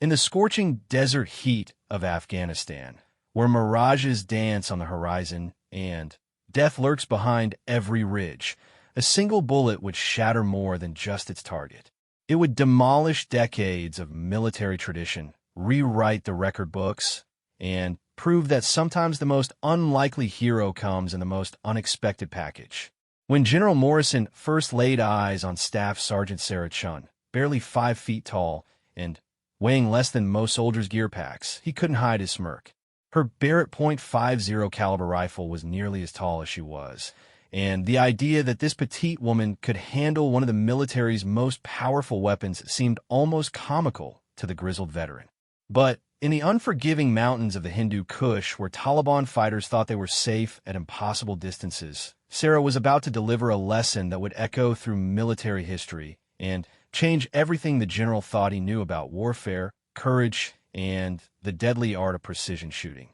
In the scorching desert heat of Afghanistan, where mirages dance on the horizon and death lurks behind every ridge, a single bullet would shatter more than just its target. It would demolish decades of military tradition, rewrite the record books, and prove that sometimes the most unlikely hero comes in the most unexpected package. When General Morrison first laid eyes on Staff Sergeant Sarah Chun, barely 5 feet tall and weighing less than most soldiers' gear packs, he couldn't hide his smirk. Her Barrett .50 caliber rifle was nearly as tall as she was, and the idea that this petite woman could handle one of the military's most powerful weapons seemed almost comical to the grizzled veteran. But in the unforgiving mountains of the Hindu Kush, where Taliban fighters thought they were safe at impossible distances, Sarah was about to deliver a lesson that would echo through military history and change everything the general thought he knew about warfare, courage, and the deadly art of precision shooting.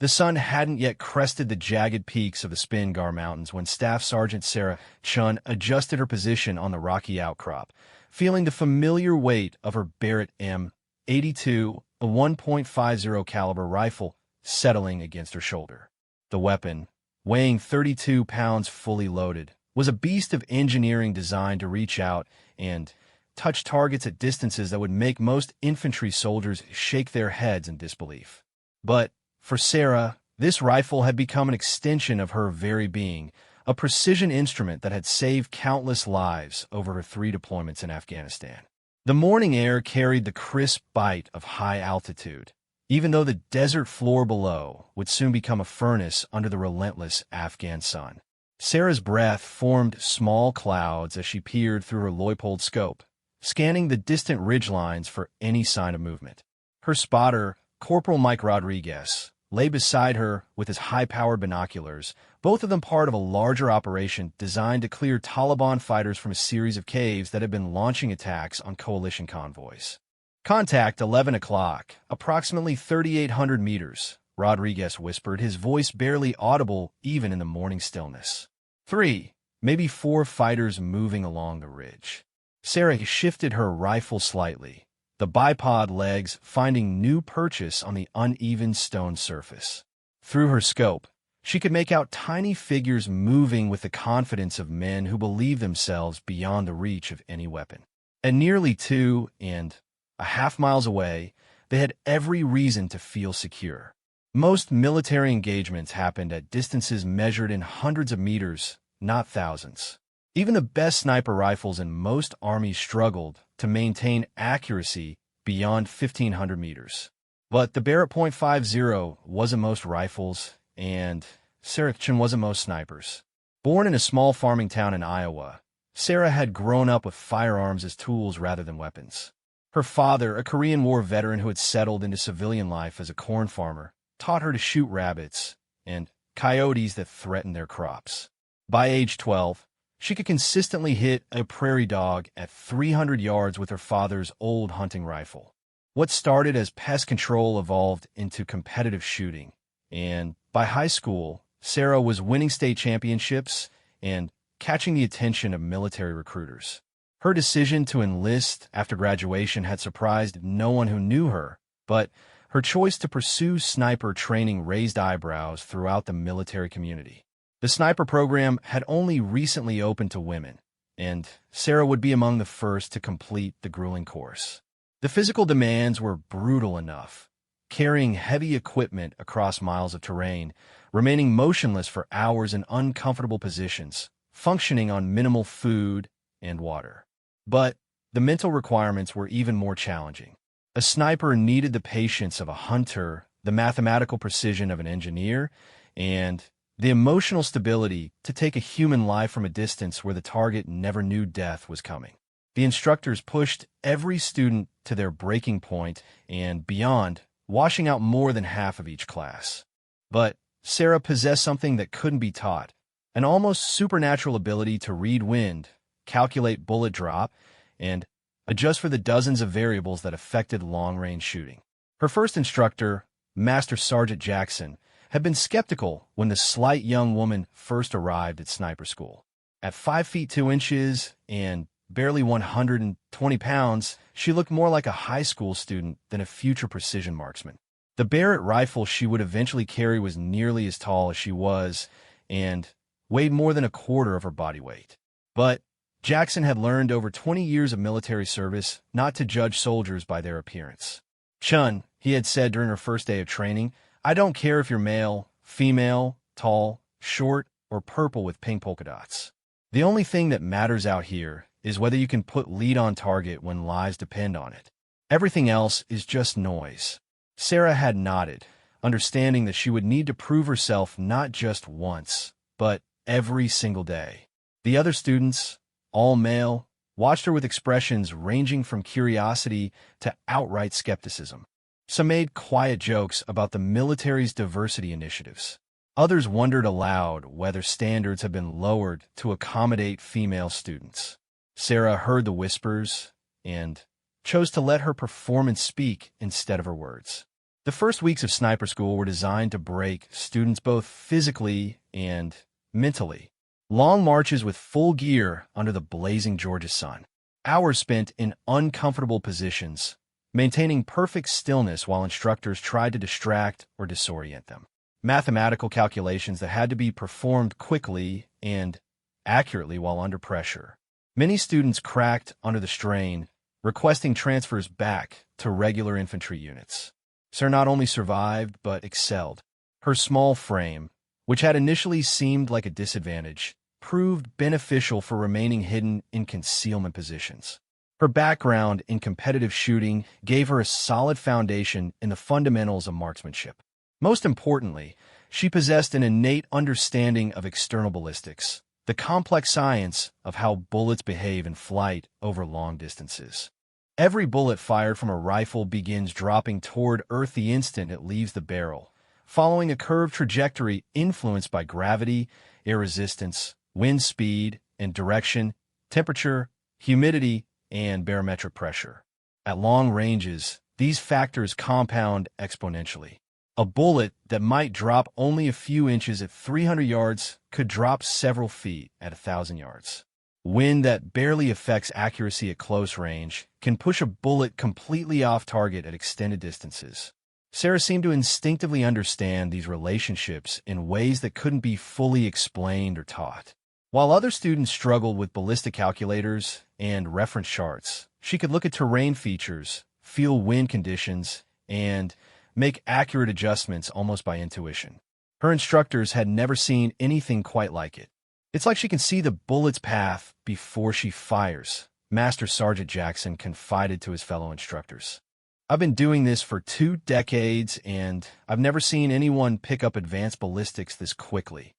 The sun hadn't yet crested the jagged peaks of the Spingar Mountains when Staff Sergeant Sarah Chun adjusted her position on the rocky outcrop, feeling the familiar weight of her Barrett M82, a 1.50 caliber rifle, settling against her shoulder. The weapon, weighing 32 pounds fully loaded, was a beast of engineering designed to reach out and touch targets at distances that would make most infantry soldiers shake their heads in disbelief. But for Sarah, this rifle had become an extension of her very being, a precision instrument that had saved countless lives over her 3 deployments in Afghanistan. The morning air carried the crisp bite of high altitude, even though the desert floor below would soon become a furnace under the relentless Afghan sun. Sarah's breath formed small clouds as she peered through her Leupold scope, scanning the distant ridgelines for any sign of movement. Her spotter, Corporal Mike Rodriguez, lay beside her with his high-powered binoculars, both of them part of a larger operation designed to clear Taliban fighters from a series of caves that had been launching attacks on coalition convoys. "Contact 11 o'clock, approximately 3,800 meters," Rodriguez whispered, his voice barely audible even in the morning stillness. 3, maybe 4 fighters moving along the ridge. Sarah shifted her rifle slightly, the bipod legs finding new purchase on the uneven stone surface. Through her scope, she could make out tiny figures moving with the confidence of men who believe themselves beyond the reach of any weapon. At nearly 2.5 miles away, they had every reason to feel secure. Most military engagements happened at distances measured in hundreds of meters, not thousands. Even the best sniper rifles in most armies struggled to maintain accuracy beyond 1,500 meters. But the Barrett .50 wasn't most rifles, and Sarah Chun wasn't most snipers. Born in a small farming town in Iowa, Sarah had grown up with firearms as tools rather than weapons. Her father, a Korean War veteran who had settled into civilian life as a corn farmer, taught her to shoot rabbits and coyotes that threatened their crops. By age 12, she could consistently hit a prairie dog at 300 yards with her father's old hunting rifle. What started as pest control evolved into competitive shooting, and by high school, Sarah was winning state championships and catching the attention of military recruiters. Her decision to enlist after graduation had surprised no one who knew her, but her choice to pursue sniper training raised eyebrows throughout the military community. The sniper program had only recently opened to women, and Sarah would be among the first to complete the grueling course. The physical demands were brutal enough, carrying heavy equipment across miles of terrain, remaining motionless for hours in uncomfortable positions, functioning on minimal food and water. But the mental requirements were even more challenging. A sniper needed the patience of a hunter, the mathematical precision of an engineer, and the emotional stability to take a human life from a distance where the target never knew death was coming. The instructors pushed every student to their breaking point and beyond, washing out more than half of each class. But Sarah possessed something that couldn't be taught, an almost supernatural ability to read wind, calculate bullet drop, and adjust for the dozens of variables that affected long-range shooting. Her first instructor, Master Sergeant Jackson, had been skeptical when the slight young woman first arrived at sniper school. At 5 feet 2 inches and barely 120 pounds, she looked more like a high school student than a future precision marksman. The Barrett rifle she would eventually carry was nearly as tall as she was and weighed more than a quarter of her body weight. But Jackson had learned over 20 years of military service not to judge soldiers by their appearance. "Chun," he had said during her first day of training, "I don't care if you're male, female, tall, short, or purple with pink polka dots. The only thing that matters out here is whether you can put lead on target when lives depend on it. Everything else is just noise." Sarah had nodded, understanding that she would need to prove herself not just once, but every single day. The other students, all male, watched her with expressions ranging from curiosity to outright skepticism. Some made quiet jokes about the military's diversity initiatives. Others wondered aloud whether standards had been lowered to accommodate female students. Sarah heard the whispers and chose to let her performance speak instead of her words. The first weeks of sniper school were designed to break students both physically and mentally. Long marches with full gear under the blazing Georgia sun. Hours spent in uncomfortable positions, maintaining perfect stillness while instructors tried to distract or disorient them. Mathematical calculations that had to be performed quickly and accurately while under pressure. Many students cracked under the strain, requesting transfers back to regular infantry units. Sarah not only survived, but excelled. Her small frame, which had initially seemed like a disadvantage, proved beneficial for remaining hidden in concealment positions. Her background in competitive shooting gave her a solid foundation in the fundamentals of marksmanship. Most importantly, she possessed an innate understanding of external ballistics, the complex science of how bullets behave in flight over long distances. Every bullet fired from a rifle begins dropping toward Earth the instant it leaves the barrel, following a curved trajectory influenced by gravity, air resistance, wind speed and direction, temperature, humidity, and barometric pressure. At long ranges, these factors compound exponentially. A bullet that might drop only a few inches at 300 yards could drop several feet at 1,000 yards. Wind that barely affects accuracy at close range can push a bullet completely off target at extended distances. Sarah seemed to instinctively understand these relationships in ways that couldn't be fully explained or taught. While other students struggled with ballistic calculators and reference charts, she could look at terrain features, feel wind conditions, and make accurate adjustments almost by intuition. Her instructors had never seen anything quite like it. "It's like she can see the bullet's path before she fires," Master Sergeant Jackson confided to his fellow instructors. "I've been doing this for 2 decades, and I've never seen anyone pick up advanced ballistics this quickly."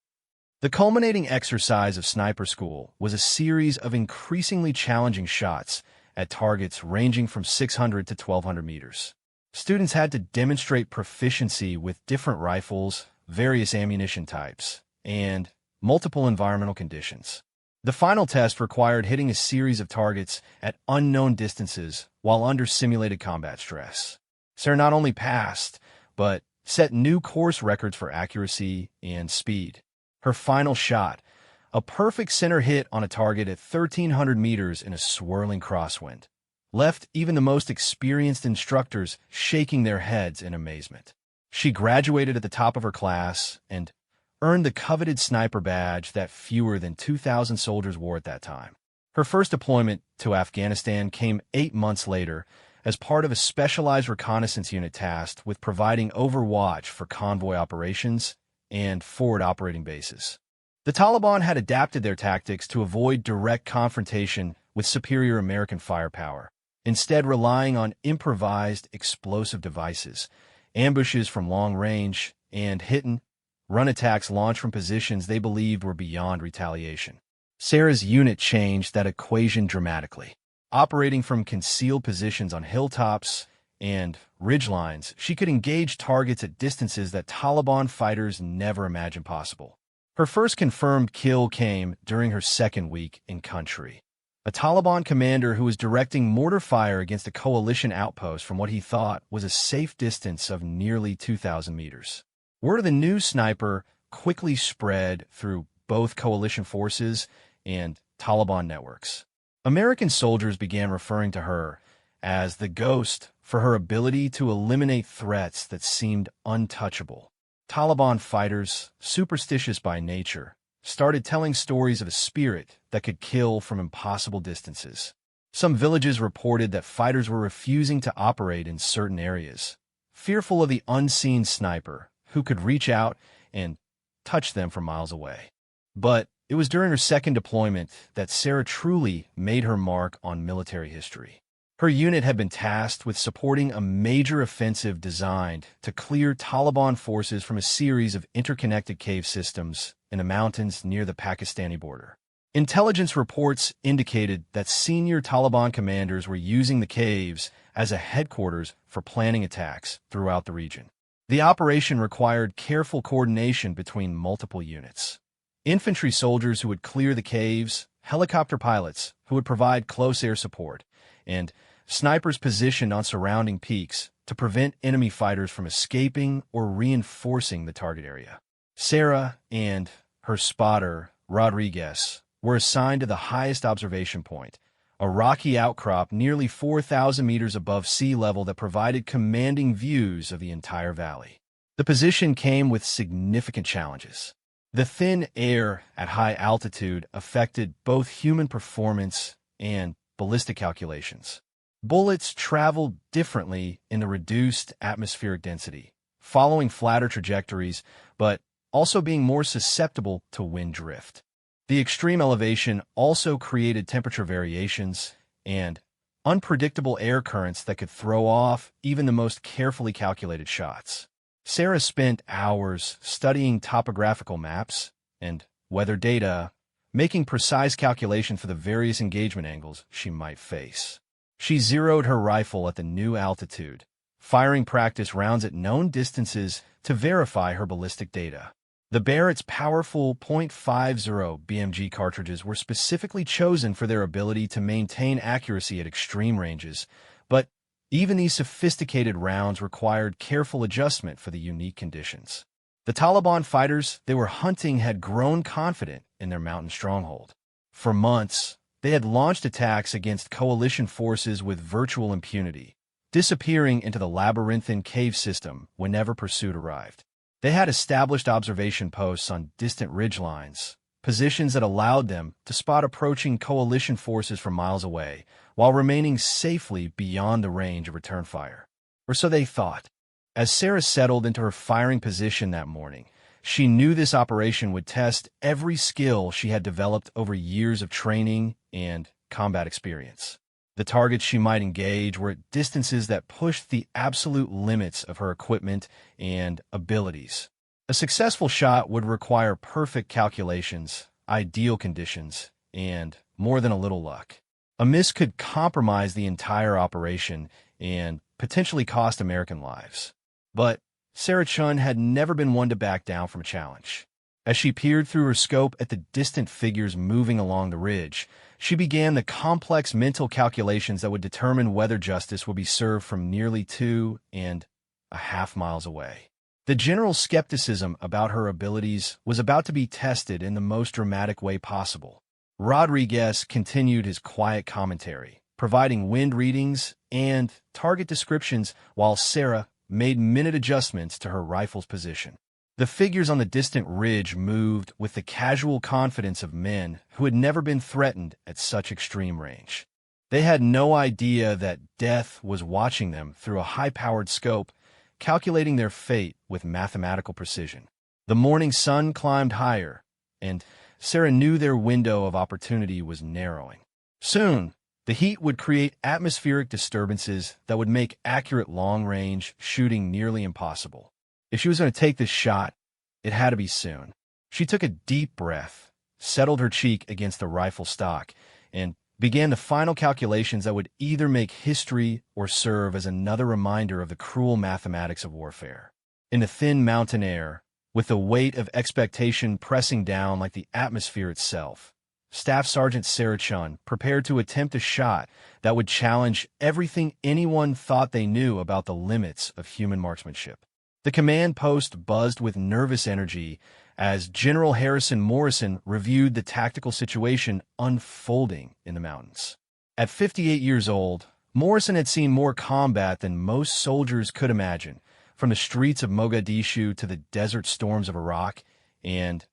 The culminating exercise of sniper school was a series of increasingly challenging shots at targets ranging from 600 to 1,200 meters. Students had to demonstrate proficiency with different rifles, various ammunition types, and multiple environmental conditions. The final test required hitting a series of targets at unknown distances while under simulated combat stress. Sarah not only passed, but set new course records for accuracy and speed. Her final shot, a perfect center hit on a target at 1,300 meters in a swirling crosswind, left even the most experienced instructors shaking their heads in amazement. She graduated at the top of her class and earned the coveted sniper badge that fewer than 2,000 soldiers wore at that time. Her first deployment to Afghanistan came 8 months later as part of a specialized reconnaissance unit tasked with providing overwatch for convoy operations and forward operating bases. The Taliban had adapted their tactics to avoid direct confrontation with superior American firepower, instead relying on improvised explosive devices, ambushes from long range, and hit-and-run attacks launched from positions they believed were beyond retaliation. Sarah's unit changed that equation dramatically. Operating from concealed positions on hilltops and ridgelines, she could engage targets at distances that Taliban fighters never imagined possible. Her first confirmed kill came during her second week in country. A Taliban commander who was directing mortar fire against a coalition outpost from what he thought was a safe distance of nearly 2,000 meters. Word of the new sniper quickly spread through both coalition forces and Taliban networks. American soldiers began referring to her as the Ghost for her ability to eliminate threats that seemed untouchable. Taliban fighters, superstitious by nature, started telling stories of a spirit that could kill from impossible distances. Some villages reported that fighters were refusing to operate in certain areas, fearful of the unseen sniper who could reach out and touch them from miles away. But it was during her second deployment that Sarah truly made her mark on military history. Her unit had been tasked with supporting a major offensive designed to clear Taliban forces from a series of interconnected cave systems in the mountains near the Pakistani border. Intelligence reports indicated that senior Taliban commanders were using the caves as a headquarters for planning attacks throughout the region. The operation required careful coordination between multiple units. Infantry soldiers who would clear the caves, helicopter pilots who would provide close air support, and snipers positioned on surrounding peaks to prevent enemy fighters from escaping or reinforcing the target area. Sarah and her spotter, Rodriguez, were assigned to the highest observation point, a rocky outcrop nearly 4,000 meters above sea level that provided commanding views of the entire valley. The position came with significant challenges. The thin air at high altitude affected both human performance and ballistic calculations. Bullets traveled differently in the reduced atmospheric density, following flatter trajectories, but also being more susceptible to wind drift. The extreme elevation also created temperature variations and unpredictable air currents that could throw off even the most carefully calculated shots. Sarah spent hours studying topographical maps and weather data, making precise calculations for the various engagement angles she might face. She zeroed her rifle at the new altitude, firing practice rounds at known distances to verify her ballistic data. The Barrett's powerful .50 BMG cartridges were specifically chosen for their ability to maintain accuracy at extreme ranges, but even these sophisticated rounds required careful adjustment for the unique conditions. The Taliban fighters they were hunting had grown confident in their mountain stronghold. For months, they had launched attacks against coalition forces with virtual impunity, disappearing into the labyrinthine cave system whenever pursuit arrived. They had established observation posts on distant ridgelines, positions that allowed them to spot approaching coalition forces from miles away, while remaining safely beyond the range of return fire. Or so they thought. As Sarah settled into her firing position that morning, she knew this operation would test every skill she had developed over years of training and combat experience. The targets she might engage were at distances that pushed the absolute limits of her equipment and abilities. A successful shot would require perfect calculations, ideal conditions, and more than a little luck. A miss could compromise the entire operation and potentially cost American lives. But Sarah Chun had never been one to back down from a challenge. As she peered through her scope at the distant figures moving along the ridge, she began the complex mental calculations that would determine whether justice would be served from nearly 2.5 miles away. The general skepticism about her abilities was about to be tested in the most dramatic way possible. Rodriguez continued his quiet commentary, providing wind readings and target descriptions while Sarah made minute adjustments to her rifle's position. The figures on the distant ridge moved with the casual confidence of men who had never been threatened at such extreme range. They had no idea that death was watching them through a high-powered scope, calculating their fate with mathematical precision. The morning sun climbed higher, and Sarah knew their window of opportunity was narrowing. Soon, the heat would create atmospheric disturbances that would make accurate long-range shooting nearly impossible. If she was going to take this shot, it had to be soon. She took a deep breath, settled her cheek against the rifle stock, and began the final calculations that would either make history or serve as another reminder of the cruel mathematics of warfare. In the thin mountain air, with the weight of expectation pressing down like the atmosphere itself, Staff Sergeant Sarah Chun prepared to attempt a shot that would challenge everything anyone thought they knew about the limits of human marksmanship. The command post buzzed with nervous energy as General Harrison Morrison reviewed the tactical situation unfolding in the mountains. At 58 years old, Morrison had seen more combat than most soldiers could imagine, from the streets of Mogadishu to the desert storms of Iraq, and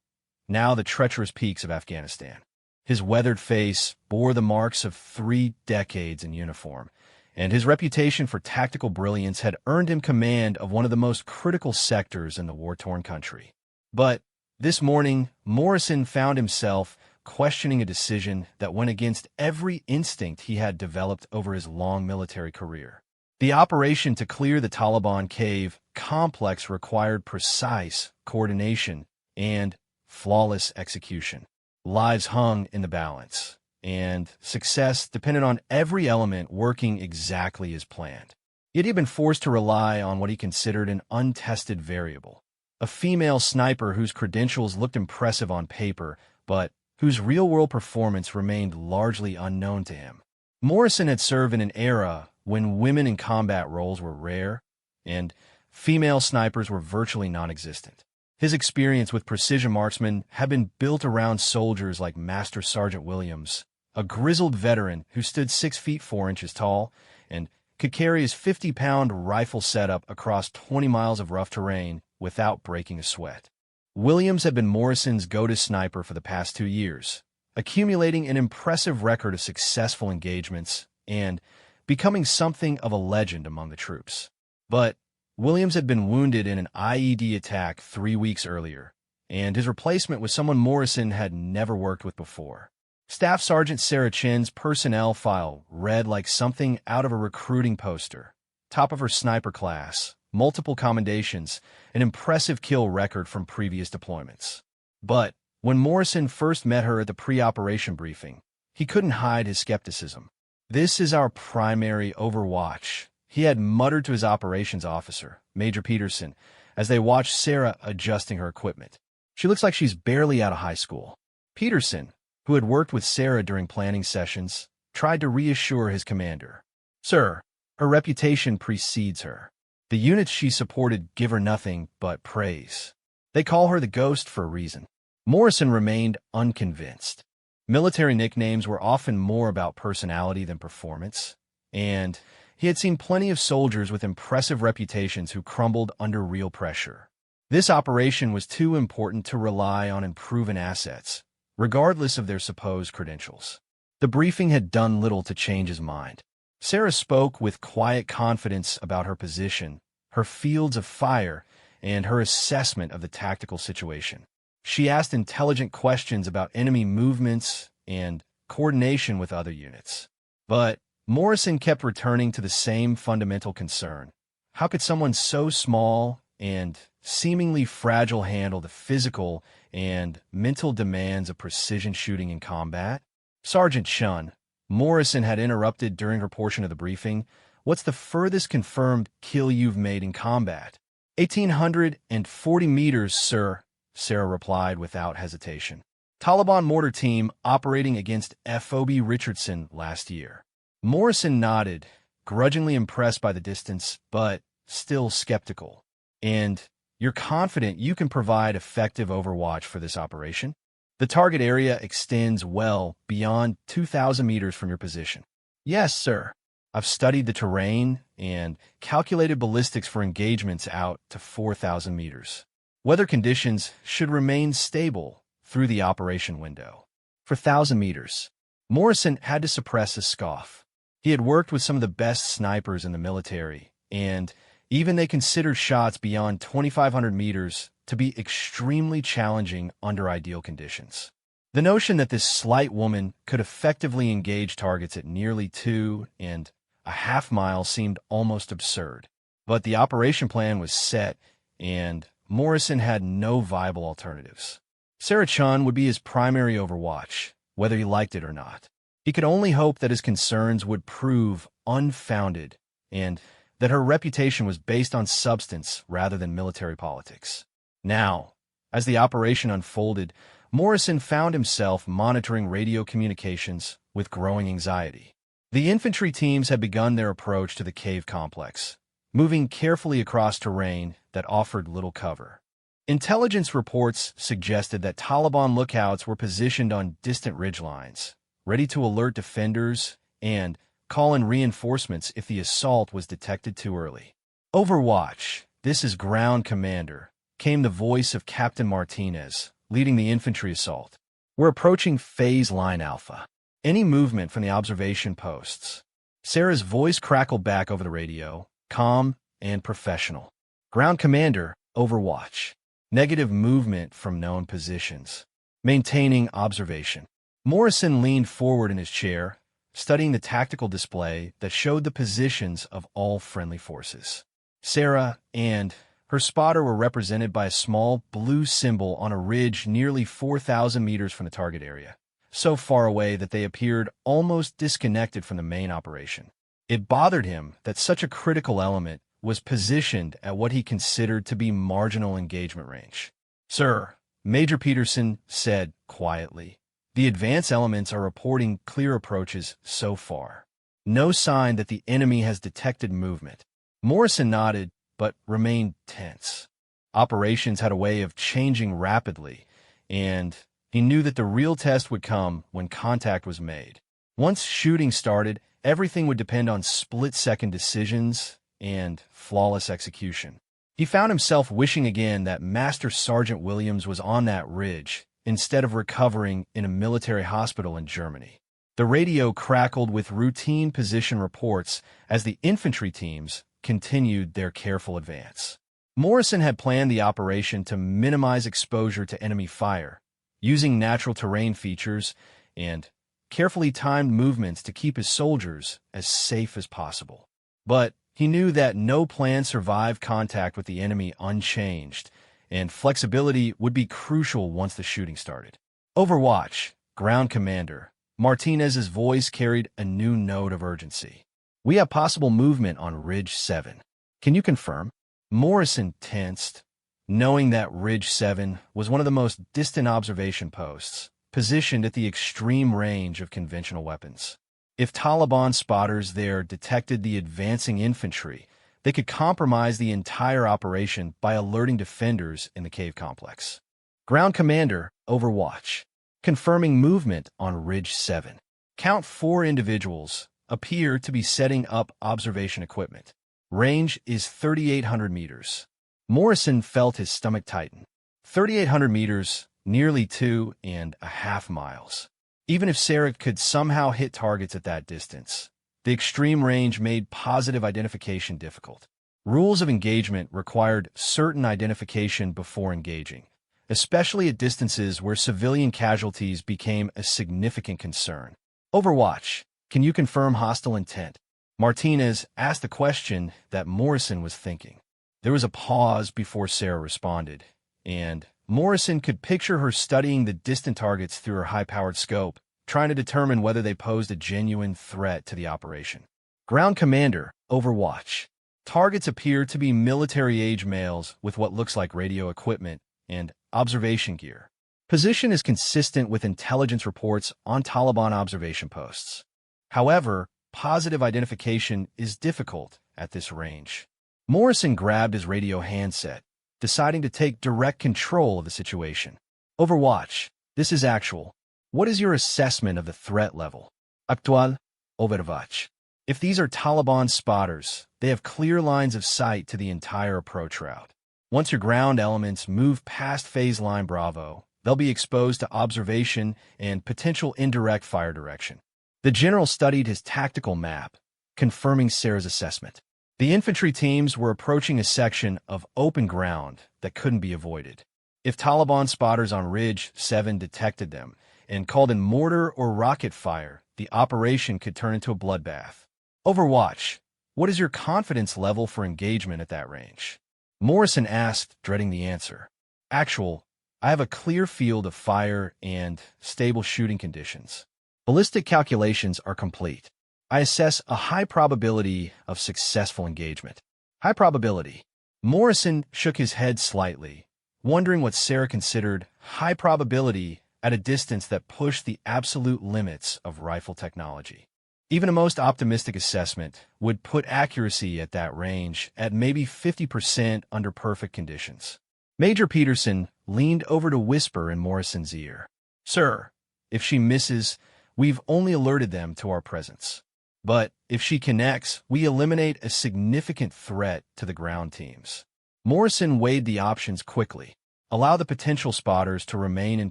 now the treacherous peaks of Afghanistan. His weathered face bore the marks of 3 decades in uniform, and his reputation for tactical brilliance had earned him command of one of the most critical sectors in the war-torn country. But this morning, Morrison found himself questioning a decision that went against every instinct he had developed over his long military career. The operation to clear the Taliban cave complex required precise coordination and flawless execution. Lives hung in the balance, and success depended on every element working exactly as planned. Yet he had been forced to rely on what he considered an untested variable, a female sniper whose credentials looked impressive on paper, but whose real-world performance remained largely unknown to him. Morrison had served in an era when women in combat roles were rare, and female snipers were virtually non-existent. His experience with precision marksmen had been built around soldiers like Master Sergeant Williams, a grizzled veteran who stood 6 feet 4 inches tall and could carry his 50-pound rifle setup across 20 miles of rough terrain without breaking a sweat. Williams had been Morrison's go-to sniper for the past 2 years, accumulating an impressive record of successful engagements and becoming something of a legend among the troops. But Williams had been wounded in an IED attack 3 weeks earlier, and his replacement was someone Morrison had never worked with before. Staff Sergeant Sarah Chin's personnel file read like something out of a recruiting poster. Top of her sniper class, multiple commendations, an impressive kill record from previous deployments. But when Morrison first met her at the pre-operation briefing, he couldn't hide his skepticism. "This is our primary overwatch," he had muttered to his operations officer, Major Peterson, as they watched Sarah adjusting her equipment. "She looks like she's barely out of high school." Peterson, who had worked with Sarah during planning sessions, tried to reassure his commander. "Sir, her reputation precedes her. The units she supported give her nothing but praise. They call her the Ghost for a reason." Morrison remained unconvinced. Military nicknames were often more about personality than performance, and he had seen plenty of soldiers with impressive reputations who crumbled under real pressure. This operation was too important to rely on unproven assets, regardless of their supposed credentials. The briefing had done little to change his mind. Sarah spoke with quiet confidence about her position, her fields of fire, and her assessment of the tactical situation. She asked intelligent questions about enemy movements and coordination with other units. But Morrison kept returning to the same fundamental concern. How could someone so small and seemingly fragile handle the physical and mental demands of precision shooting in combat? "Sergeant Chun," Morrison had interrupted during her portion of the briefing, "what's the furthest confirmed kill you've made in combat?" 1,840 meters, sir," Sarah replied without hesitation. "Taliban mortar team operating against FOB Richardson last year." Morrison nodded, grudgingly impressed by the distance, but still skeptical. "And you're confident you can provide effective overwatch for this operation? The target area extends well beyond 2,000 meters from your position." "Yes, sir. I've studied the terrain and calculated ballistics for engagements out to 4,000 meters. Weather conditions should remain stable through the operation window." For 1,000 meters, Morrison had to suppress a scoff. He had worked with some of the best snipers in the military, and even they considered shots beyond 2,500 meters to be extremely challenging under ideal conditions. The notion that this slight woman could effectively engage targets at nearly 2.5 miles seemed almost absurd. But the operation plan was set, and Morrison had no viable alternatives. Sarah Chun would be his primary overwatch, whether he liked it or not. He could only hope that his concerns would prove unfounded and that her reputation was based on substance rather than military politics. Now, as the operation unfolded, Morrison found himself monitoring radio communications with growing anxiety. The infantry teams had begun their approach to the cave complex, moving carefully across terrain that offered little cover. Intelligence reports suggested that Taliban lookouts were positioned on distant ridgelines, ready to alert defenders and call in reinforcements if the assault was detected too early. Overwatch, this is ground commander, came the voice of Captain Martinez, leading the infantry assault. We're approaching phase line alpha. Any movement from the observation posts? Sarah's voice crackled back over the radio, calm and professional. Ground commander, Overwatch. Negative movement from known positions. Maintaining observation. Morrison leaned forward in his chair, studying the tactical display that showed the positions of all friendly forces. Sarah and her spotter were represented by a small blue symbol on a ridge nearly 4,000 meters from the target area, so far away that they appeared almost disconnected from the main operation. It bothered him that such a critical element was positioned at what he considered to be marginal engagement range. Sir, Major Peterson said quietly, the advance elements are reporting clear approaches so far. No sign that the enemy has detected movement. Morrison nodded, but remained tense. Operations had a way of changing rapidly, and he knew that the real test would come when contact was made. Once shooting started, everything would depend on split-second decisions and flawless execution. He found himself wishing again that Master Sergeant Williams was on that ridge instead of recovering in a military hospital in Germany. The radio crackled with routine position reports as the infantry teams continued their careful advance. Morrison had planned the operation to minimize exposure to enemy fire, using natural terrain features and carefully timed movements to keep his soldiers as safe as possible. But he knew that no plan survived contact with the enemy unchanged, and flexibility would be crucial once the shooting started. Overwatch, ground commander, Martinez's voice carried a new note of urgency. We have possible movement on Ridge 7. Can you confirm? Morrison tensed, knowing that Ridge 7 was one of the most distant observation posts, positioned at the extreme range of conventional weapons. If Taliban spotters there detected the advancing infantry, they could compromise the entire operation by alerting defenders in the cave complex. Ground commander, Overwatch, confirming movement on Ridge 7. Count 4 individuals appear to be setting up observation equipment. Range is 3,800 meters. Morrison felt his stomach tighten. 3,800 meters, nearly 2.5 miles. Even if Sarah could somehow hit targets at that distance, the extreme range made positive identification difficult. Rules of engagement required certain identification before engaging, especially at distances where civilian casualties became a significant concern. Overwatch, can you confirm hostile intent? Martinez asked the question that Morrison was thinking. There was a pause before Sarah responded, and Morrison could picture her studying the distant targets through her high-powered scope, trying to determine whether they posed a genuine threat to the operation. Ground commander, Overwatch. Targets appear to be military-age males with what looks like radio equipment and observation gear. Position is consistent with intelligence reports on Taliban observation posts. However, positive identification is difficult at this range. Morrison grabbed his radio handset, deciding to take direct control of the situation. Overwatch, this is actual. What is your assessment of the threat level? Actual, Overwatch. If these are Taliban spotters, they have clear lines of sight to the entire approach route. Once your ground elements move past phase line Bravo, they'll be exposed to observation and potential indirect fire direction. The general studied his tactical map, confirming Sarah's assessment. The infantry teams were approaching a section of open ground that couldn't be avoided. If Taliban spotters on Ridge 7 detected them and called in mortar or rocket fire, the operation could turn into a bloodbath. Overwatch, what is your confidence level for engagement at that range? Morrison asked, dreading the answer. Actual, I have a clear field of fire and stable shooting conditions. Ballistic calculations are complete. I assess a high probability of successful engagement. High probability. Morrison shook his head slightly, wondering what Sarah considered high probability at a distance that pushed the absolute limits of rifle technology. Even a most optimistic assessment would put accuracy at that range at maybe 50% under perfect conditions. Major Peterson leaned over to whisper in Morrison's ear, "Sir, if she misses, we've only alerted them to our presence. But if she connects, we eliminate a significant threat to the ground teams." Morrison weighed the options quickly. Allow the potential spotters to remain in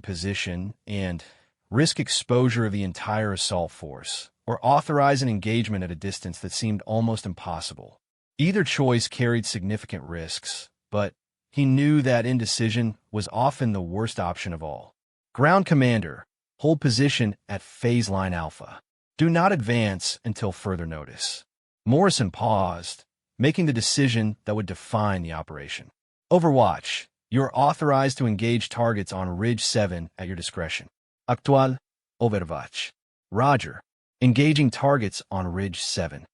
position and risk exposure of the entire assault force, or authorize an engagement at a distance that seemed almost impossible. Either choice carried significant risks, but he knew that indecision was often the worst option of all. Ground Commander, hold position at phase line Alpha. Do not advance until further notice. Morrison paused, making the decision that would define the operation. Overwatch, you are authorized to engage targets on Ridge 7 at your discretion. Actual, Overwatch. Roger. Engaging targets on Ridge 7.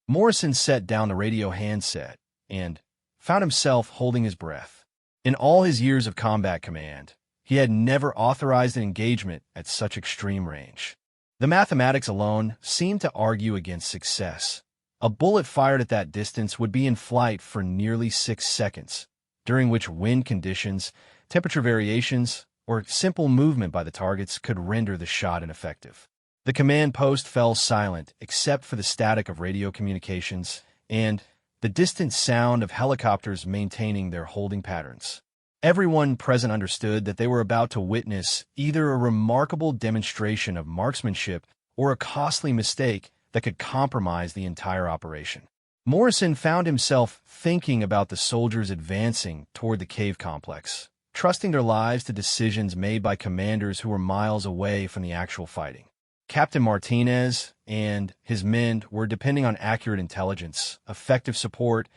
Morrison set down the radio handset and found himself holding his breath. In all his years of combat command, he had never authorized an engagement at such extreme range. The mathematics alone seemed to argue against success. A bullet fired at that distance would be in flight for nearly 6 seconds, during which wind conditions, temperature variations, or simple movement by the targets could render the shot ineffective. The command post fell silent except for the static of radio communications and the distant sound of helicopters maintaining their holding patterns. Everyone present understood that they were about to witness either a remarkable demonstration of marksmanship or a costly mistake that could compromise the entire operation. Morrison found himself thinking about the soldiers advancing toward the cave complex, trusting their lives to decisions made by commanders who were miles away from the actual fighting. Captain Martinez and his men were depending on accurate intelligence, effective support,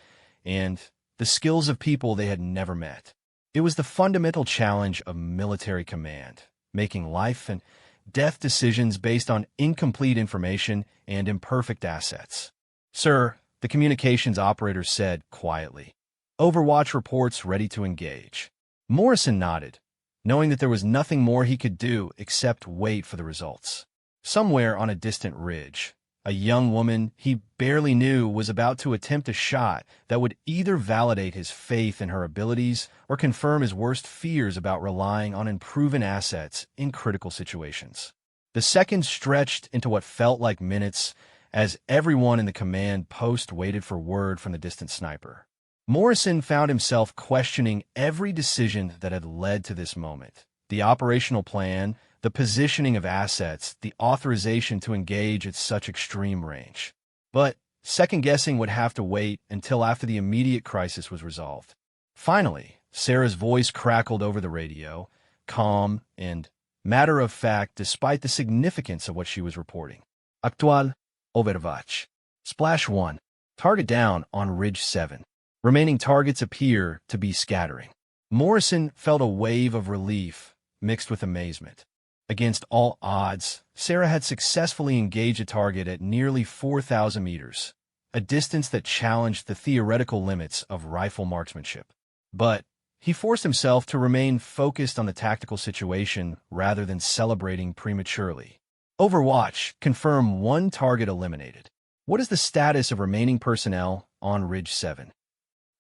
and the skills of people they had never met. It was the fundamental challenge of military command, making life and death decisions based on incomplete information and imperfect assets. "Sir," the communications operator said quietly, "Overwatch reports ready to engage." Morrison nodded, knowing that there was nothing more he could do except wait for the results. Somewhere on a distant ridge, a young woman he barely knew was about to attempt a shot that would either validate his faith in her abilities or confirm his worst fears about relying on unproven assets in critical situations. The seconds stretched into what felt like minutes as everyone in the command post waited for word from the distant sniper. Morrison found himself questioning every decision that had led to this moment. The operational plan, the positioning of assets, the authorization to engage at such extreme range. But second-guessing would have to wait until after the immediate crisis was resolved. Finally, Sarah's voice crackled over the radio, calm and matter-of-fact despite the significance of what she was reporting. Actual, Overwatch. Splash 1. Target down on Ridge 7. Remaining targets appear to be scattering. Morrison felt a wave of relief mixed with amazement. Against all odds, Sarah had successfully engaged a target at nearly 4,000 meters, a distance that challenged the theoretical limits of rifle marksmanship. But he forced himself to remain focused on the tactical situation rather than celebrating prematurely. Overwatch, confirm 1 target eliminated. What is the status of remaining personnel on Ridge 7?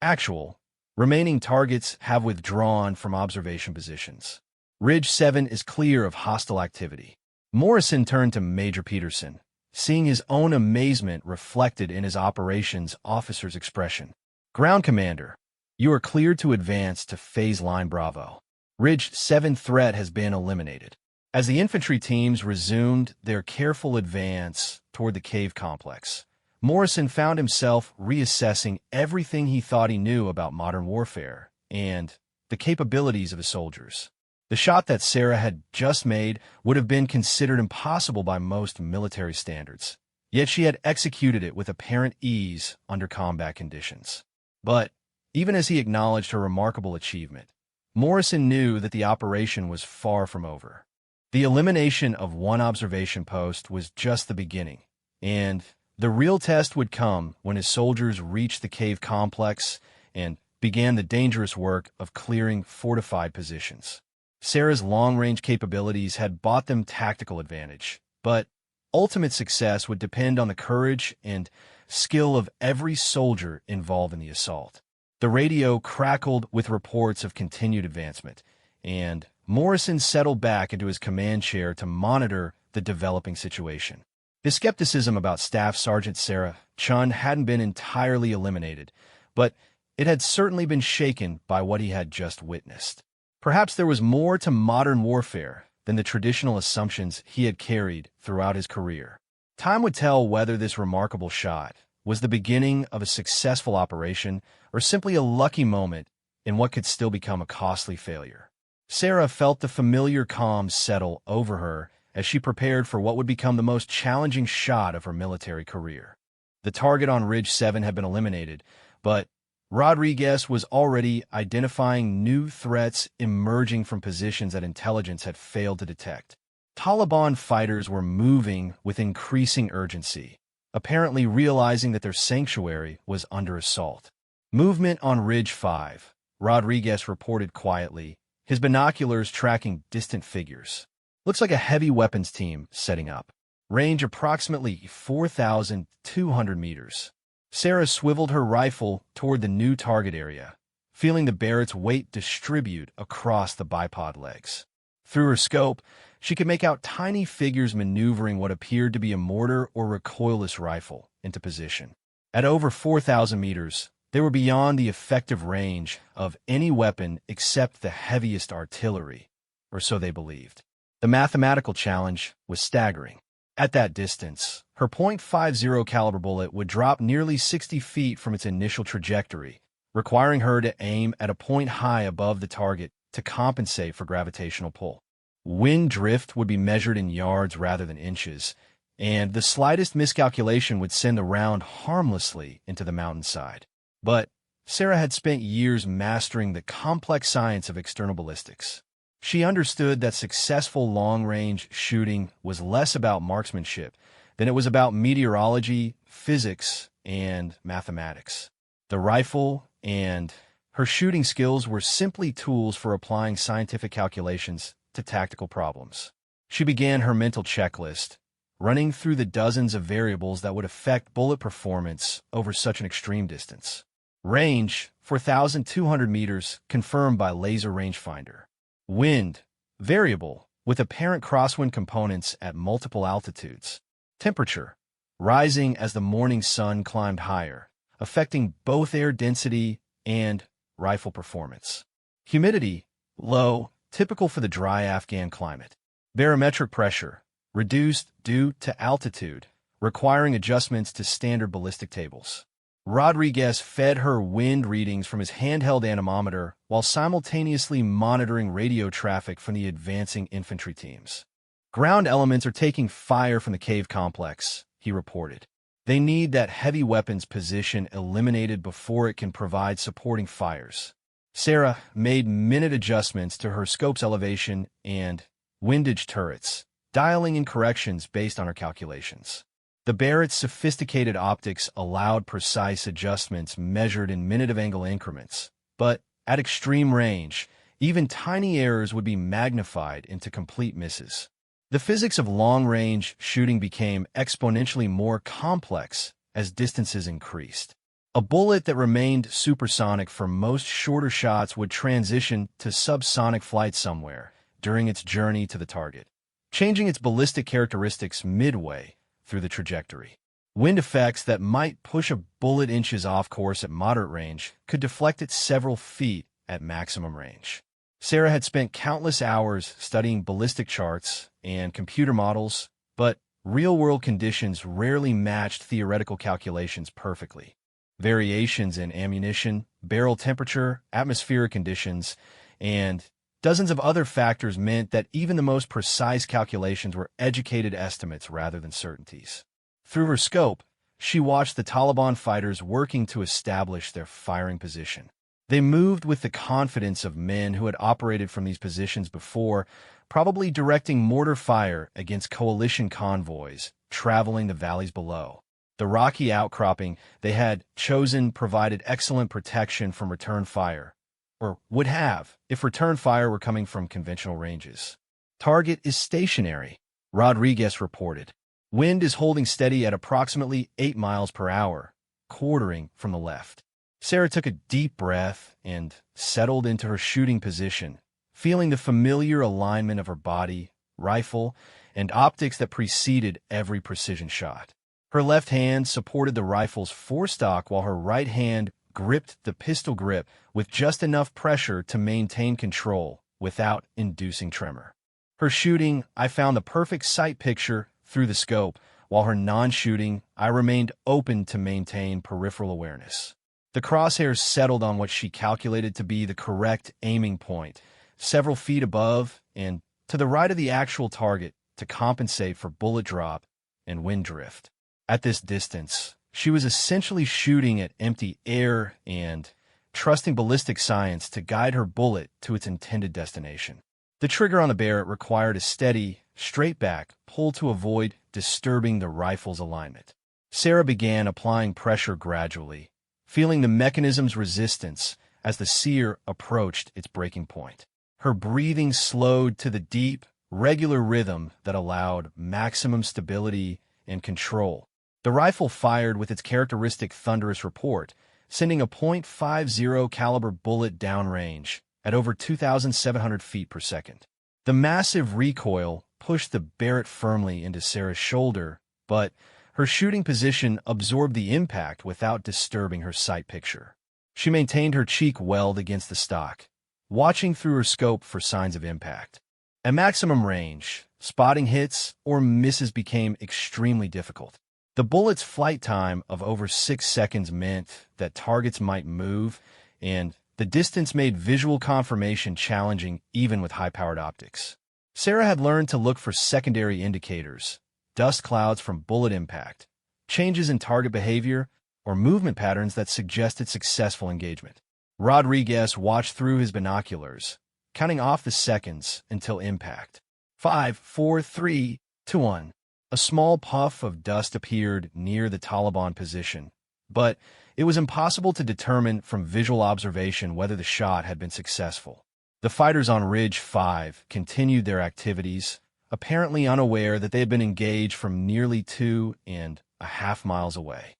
Actual, remaining targets have withdrawn from observation positions. Ridge 7 is clear of hostile activity. Morrison turned to Major Peterson, seeing his own amazement reflected in his operations officer's expression. Ground Commander, you are cleared to advance to Phase Line Bravo. Ridge 7 threat has been eliminated. As the infantry teams resumed their careful advance toward the cave complex, Morrison found himself reassessing everything he thought he knew about modern warfare and the capabilities of his soldiers. The shot that Sarah had just made would have been considered impossible by most military standards, yet she had executed it with apparent ease under combat conditions. But even as he acknowledged her remarkable achievement, Morrison knew that the operation was far from over. The elimination of 1 observation post was just the beginning, and the real test would come when his soldiers reached the cave complex and began the dangerous work of clearing fortified positions. Sarah's long-range capabilities had bought them tactical advantage, but Ultimate success would depend on the courage and skill of every soldier involved in the assault. The radio crackled with reports of continued advancement, and Morrison settled back into his command chair to monitor the developing situation. His skepticism about Staff Sergeant Sarah Chun hadn't been entirely eliminated, but it had certainly been shaken by what he had just witnessed. Perhaps there was more to modern warfare than the traditional assumptions he had carried throughout his career. Time would tell whether this remarkable shot was the beginning of a successful operation or simply a lucky moment in what could still become a costly failure. Sarah felt the familiar calm settle over her as she prepared for what would become the most challenging shot of her military career. The target on Ridge 7 had been eliminated, but Rodriguez was already identifying new threats emerging from positions that intelligence had failed to detect. Taliban fighters were moving with increasing urgency, apparently realizing that their sanctuary was under assault. Movement on Ridge 5, Rodriguez reported quietly, his binoculars tracking distant figures. Looks like a heavy weapons team setting up. Range approximately 4,200 meters. Sarah swiveled her rifle toward the new target area, feeling the Barrett's weight distribute across the bipod legs. Through her scope, she could make out tiny figures maneuvering what appeared to be a mortar or recoilless rifle into position. At over 4,000 meters, they were beyond the effective range of any weapon except the heaviest artillery, or so they believed. The mathematical challenge was staggering. At that distance, her .50 caliber bullet would drop nearly 60 feet from its initial trajectory, requiring her to aim at a point high above the target to compensate for gravitational pull. Wind drift would be measured in yards rather than inches, and the slightest miscalculation would send the round harmlessly into the mountainside. But Sarah had spent years mastering the complex science of external ballistics. She understood that successful long-range shooting was less about marksmanship than it was about meteorology, physics, and mathematics. The rifle and her shooting skills were simply tools for applying scientific calculations to tactical problems. She began her mental checklist, running through the dozens of variables that would affect bullet performance over such an extreme distance. Range, 4,200 meters, confirmed by laser rangefinder. Wind, variable, with apparent crosswind components at multiple altitudes. Temperature, rising as the morning sun climbed higher, affecting both air density and rifle performance. Humidity, low, typical for the dry Afghan climate. Barometric pressure, reduced due to altitude, requiring adjustments to standard ballistic tables. Rodriguez fed her wind readings from his handheld anemometer while simultaneously monitoring radio traffic from the advancing infantry teams. Ground elements are taking fire from the cave complex, he reported. They need that heavy weapons position eliminated before it can provide supporting fires. Sarah made minute adjustments to her scope's elevation and windage turrets, dialing in corrections based on her calculations. The Barrett's sophisticated optics allowed precise adjustments measured in minute-of-angle increments, but at extreme range, even tiny errors would be magnified into complete misses. The physics of long-range shooting became exponentially more complex as distances increased. A bullet that remained supersonic for most shorter shots would transition to subsonic flight somewhere during its journey to the target, changing its ballistic characteristics midway through the trajectory. Wind effects that might push a bullet inches off course at moderate range could deflect it several feet at maximum range. Sarah had spent countless hours studying ballistic charts and computer models, but real-world conditions rarely matched theoretical calculations perfectly. Variations in ammunition, barrel temperature, atmospheric conditions, and dozens of other factors meant that even the most precise calculations were educated estimates rather than certainties. Through her scope, she watched the Taliban fighters working to establish their firing position. They moved with the confidence of men who had operated from these positions before, probably directing mortar fire against coalition convoys traveling the valleys below. The rocky outcropping they had chosen provided excellent protection from return fire, or would have if return fire were coming from conventional ranges. Target is stationary, Rodriguez reported. Wind is holding steady at approximately 8 miles per hour, quartering from the left. Sarah took a deep breath and settled into her shooting position, feeling the familiar alignment of her body, rifle, and optics that preceded every precision shot. Her left hand supported the rifle's forestock while her right hand gripped the pistol grip with just enough pressure to maintain control without inducing tremor. Her shooting, I found the perfect sight picture through the scope, while her non-shooting, I remained open to maintain peripheral awareness. The crosshairs settled on what she calculated to be the correct aiming point, several feet above and to the right of the actual target to compensate for bullet drop and wind drift. At this distance, she was essentially shooting at empty air and trusting ballistic science to guide her bullet to its intended destination. The trigger on the Barrett required a steady, straight-back pull to avoid disturbing the rifle's alignment. Sarah began applying pressure gradually, feeling the mechanism's resistance as the sear approached its breaking point. Her breathing slowed to the deep, regular rhythm that allowed maximum stability and control. The rifle fired with its characteristic thunderous report, sending a .50 caliber bullet downrange at over 2,700 feet per second. The massive recoil pushed the Barrett firmly into Sarah's shoulder, but her shooting position absorbed the impact without disturbing her sight picture. She maintained her cheek welled against the stock, watching through her scope for signs of impact. At maximum range, spotting hits or misses became extremely difficult. The bullet's flight time of over 6 seconds meant that targets might move, and the distance made visual confirmation challenging even with high-powered optics. Sarah had learned to look for secondary indicators, dust clouds from bullet impact, changes in target behavior, or movement patterns that suggested successful engagement. Rodriguez watched through his binoculars, counting off the seconds until impact. 5, 4, 3, 2, 1. A small puff of dust appeared near the Taliban position, but it was impossible to determine from visual observation whether the shot had been successful. The fighters on Ridge 5 continued their activities, apparently unaware that they had been engaged from nearly 2.5 miles away.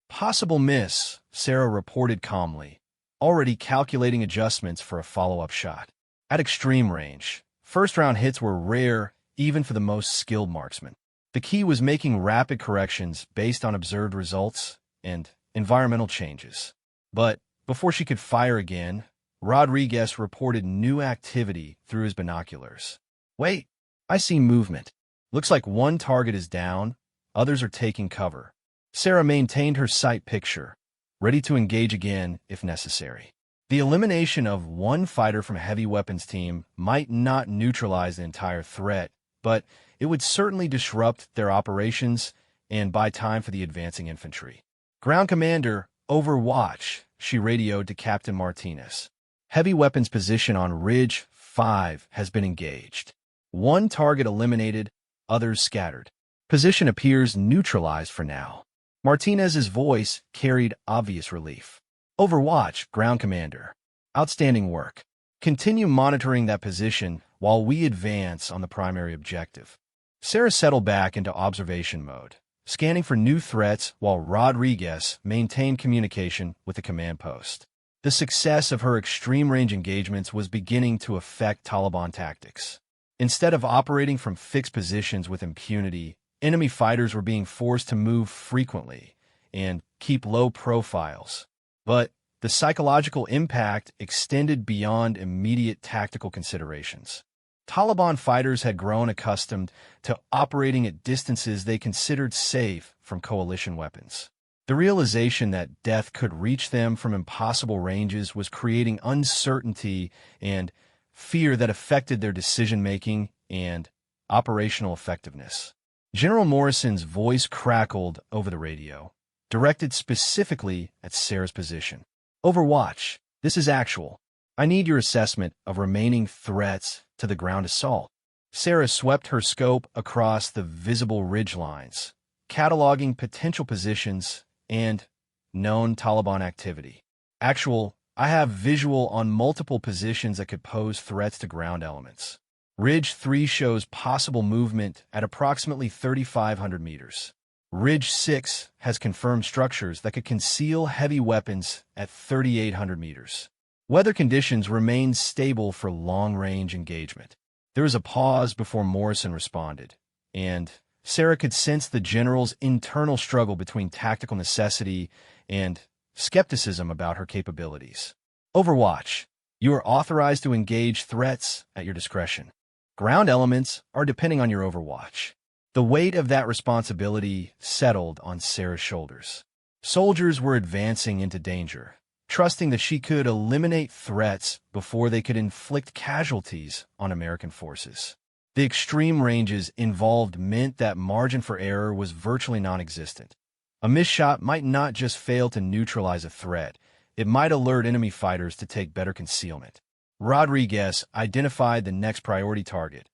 Possible miss, Sarah reported calmly, already calculating adjustments for a follow-up shot. At extreme range, first-round hits were rare even for the most skilled marksmen. The key was making rapid corrections based on observed results and environmental changes. But before she could fire again, Rodriguez reported new activity through his binoculars. Wait, I see movement. Looks like one target is down, others are taking cover. Sarah maintained her sight picture, ready to engage again if necessary. The elimination of one fighter from a heavy weapons team might not neutralize the entire threat, but it would certainly disrupt their operations and buy time for the advancing infantry. Ground Commander, Overwatch, she radioed to Captain Martinez. Heavy weapons position on Ridge 5 has been engaged. One target eliminated, others scattered. Position appears neutralized for now. Martinez's voice carried obvious relief. Overwatch, Ground Commander. Outstanding work. Continue monitoring that position while we advance on the primary objective. Sarah settled back into observation mode, scanning for new threats while Rodriguez maintained communication with the command post. The success of her extreme-range engagements was beginning to affect Taliban tactics. Instead of operating from fixed positions with impunity, enemy fighters were being forced to move frequently and keep low profiles. But the psychological impact extended beyond immediate tactical considerations. Taliban fighters had grown accustomed to operating at distances they considered safe from coalition weapons. The realization that death could reach them from impossible ranges was creating uncertainty and fear that affected their decision-making and operational effectiveness. General Morrison's voice crackled over the radio, directed specifically at Sarah's position. Overwatch, this is actual. I need your assessment of remaining threats to the ground assault. Sarah swept her scope across the visible ridge lines, cataloging potential positions and known Taliban activity. Actual, I have visual on multiple positions that could pose threats to ground elements. Ridge 3 shows possible movement at approximately 3,500 meters. Ridge 6 has confirmed structures that could conceal heavy weapons at 3,800 meters. Weather conditions remained stable for long-range engagement. There was a pause before Morrison responded, and Sarah could sense the general's internal struggle between tactical necessity and skepticism about her capabilities. Overwatch. You are authorized to engage threats at your discretion. Ground elements are depending on your overwatch. The weight of that responsibility settled on Sarah's shoulders. Soldiers were advancing into danger, trusting that she could eliminate threats before they could inflict casualties on American forces. The extreme ranges involved meant that margin for error was virtually non-existent. A missed shot might not just fail to neutralize a threat, it might alert enemy fighters to take better concealment. Rodriguez identified the next priority target,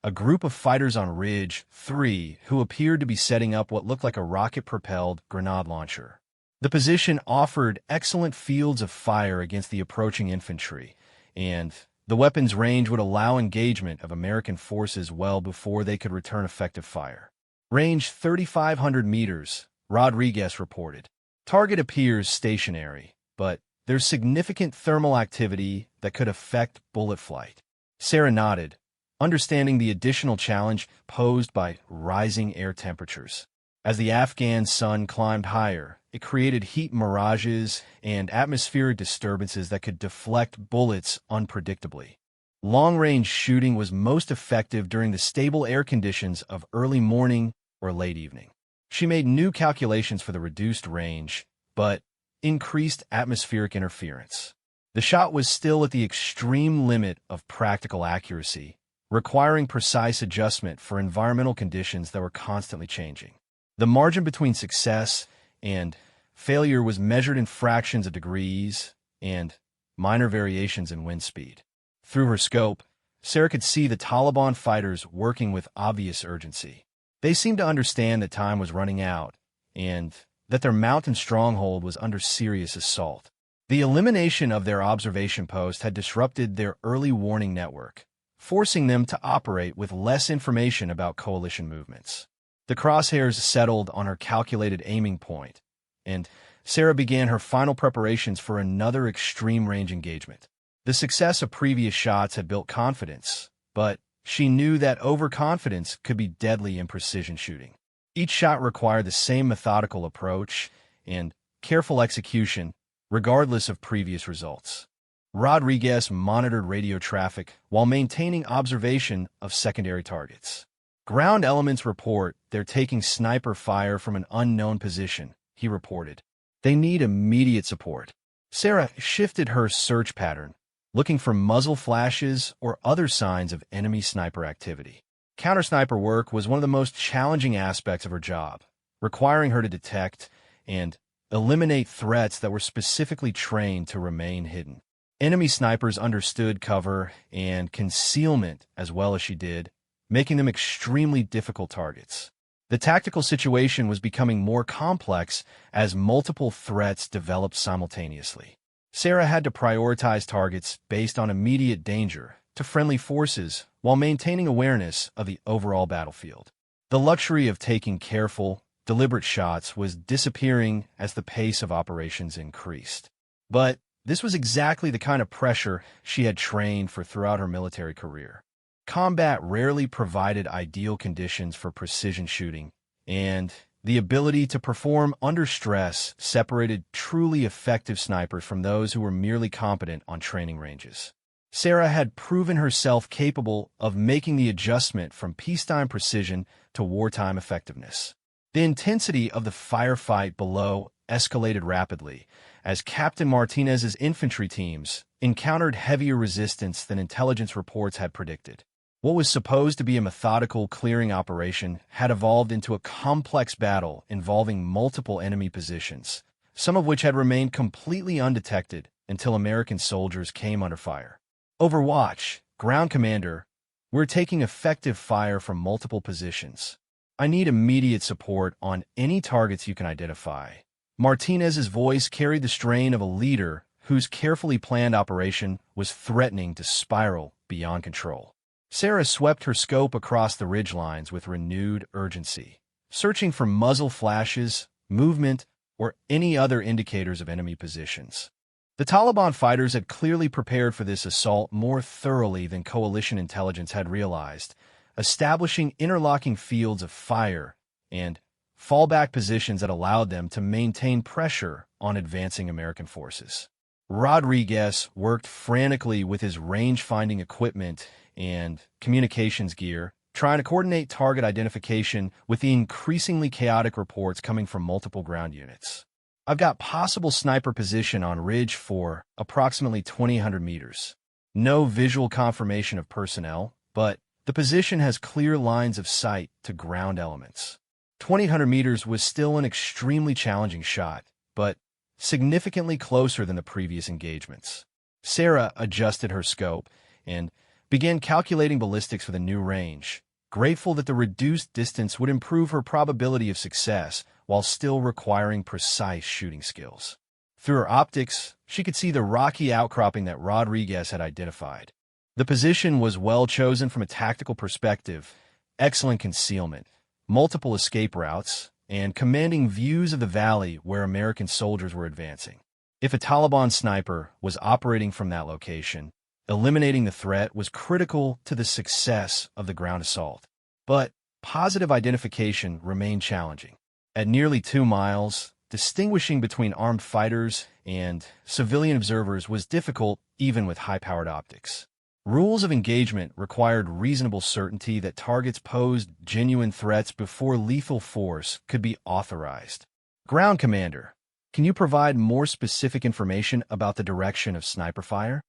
a group of fighters on Ridge 3 who appeared to be setting up what looked like a rocket-propelled grenade launcher. The position offered excellent fields of fire against the approaching infantry, and the weapon's range would allow engagement of American forces well before they could return effective fire. Range 3,500 meters, Rodriguez reported. Target appears stationary, but there's significant thermal activity that could affect bullet flight. Sarah nodded, understanding the additional challenge posed by rising air temperatures. As the Afghan sun climbed higher, it created heat mirages and atmospheric disturbances that could deflect bullets unpredictably. Long-range shooting was most effective during the stable air conditions of early morning or late evening. She made new calculations for the reduced range, but increased atmospheric interference. The shot was still at the extreme limit of practical accuracy, requiring precise adjustment for environmental conditions that were constantly changing. The margin between success and failure was measured in fractions of degrees and minor variations in wind speed. Through her scope, Sarah could see the Taliban fighters working with obvious urgency. They seemed to understand that time was running out and that their mountain stronghold was under serious assault. The elimination of their observation post had disrupted their early warning network, forcing them to operate with less information about coalition movements. The crosshairs settled on her calculated aiming point, and Sarah began her final preparations for another extreme-range engagement. The success of previous shots had built confidence, but she knew that overconfidence could be deadly in precision shooting. Each shot required the same methodical approach and careful execution, regardless of previous results. Rodriguez monitored radio traffic while maintaining observation of secondary targets. Ground elements report they're taking sniper fire from an unknown position, he reported. They need immediate support. Sarah shifted her search pattern, looking for muzzle flashes or other signs of enemy sniper activity. Counter-sniper work was one of the most challenging aspects of her job, requiring her to detect and eliminate threats that were specifically trained to remain hidden. Enemy snipers understood cover and concealment as well as she did, making them extremely difficult targets. The tactical situation was becoming more complex as multiple threats developed simultaneously. Sarah had to prioritize targets based on immediate danger to friendly forces while maintaining awareness of the overall battlefield. The luxury of taking careful, deliberate shots was disappearing as the pace of operations increased. But this was exactly the kind of pressure she had trained for throughout her military career. Combat rarely provided ideal conditions for precision shooting, and the ability to perform under stress separated truly effective snipers from those who were merely competent on training ranges. Sarah had proven herself capable of making the adjustment from peacetime precision to wartime effectiveness. The intensity of the firefight below escalated rapidly as Captain Martinez's infantry teams encountered heavier resistance than intelligence reports had predicted. What was supposed to be a methodical clearing operation had evolved into a complex battle involving multiple enemy positions, some of which had remained completely undetected until American soldiers came under fire. Overwatch, Ground Commander, we're taking effective fire from multiple positions. I need immediate support on any targets you can identify. Martinez's voice carried the strain of a leader whose carefully planned operation was threatening to spiral beyond control. Sarah swept her scope across the ridgelines with renewed urgency, searching for muzzle flashes, movement, or any other indicators of enemy positions. The Taliban fighters had clearly prepared for this assault more thoroughly than coalition intelligence had realized, establishing interlocking fields of fire and fallback positions that allowed them to maintain pressure on advancing American forces. Rodriguez worked frantically with his range-finding equipment and communications gear, trying to coordinate target identification with the increasingly chaotic reports coming from multiple ground units. I've got possible sniper position on Ridge 4, approximately 2,000 meters. No visual confirmation of personnel, but the position has clear lines of sight to ground elements. 2,000 meters was still an extremely challenging shot, but significantly closer than the previous engagements. Sarah adjusted her scope and began calculating ballistics for the new range, grateful that the reduced distance would improve her probability of success while still requiring precise shooting skills. Through her optics, she could see the rocky outcropping that Rodriguez had identified. The position was well chosen from a tactical perspective, excellent concealment, multiple escape routes, and commanding views of the valley where American soldiers were advancing. If a Taliban sniper was operating from that location, eliminating the threat was critical to the success of the ground assault. But positive identification remained challenging. At nearly 2 miles, distinguishing between armed fighters and civilian observers was difficult even with high-powered optics. Rules of engagement required reasonable certainty that targets posed genuine threats before lethal force could be authorized. Ground Commander, can you provide more specific information about the direction of sniper fire?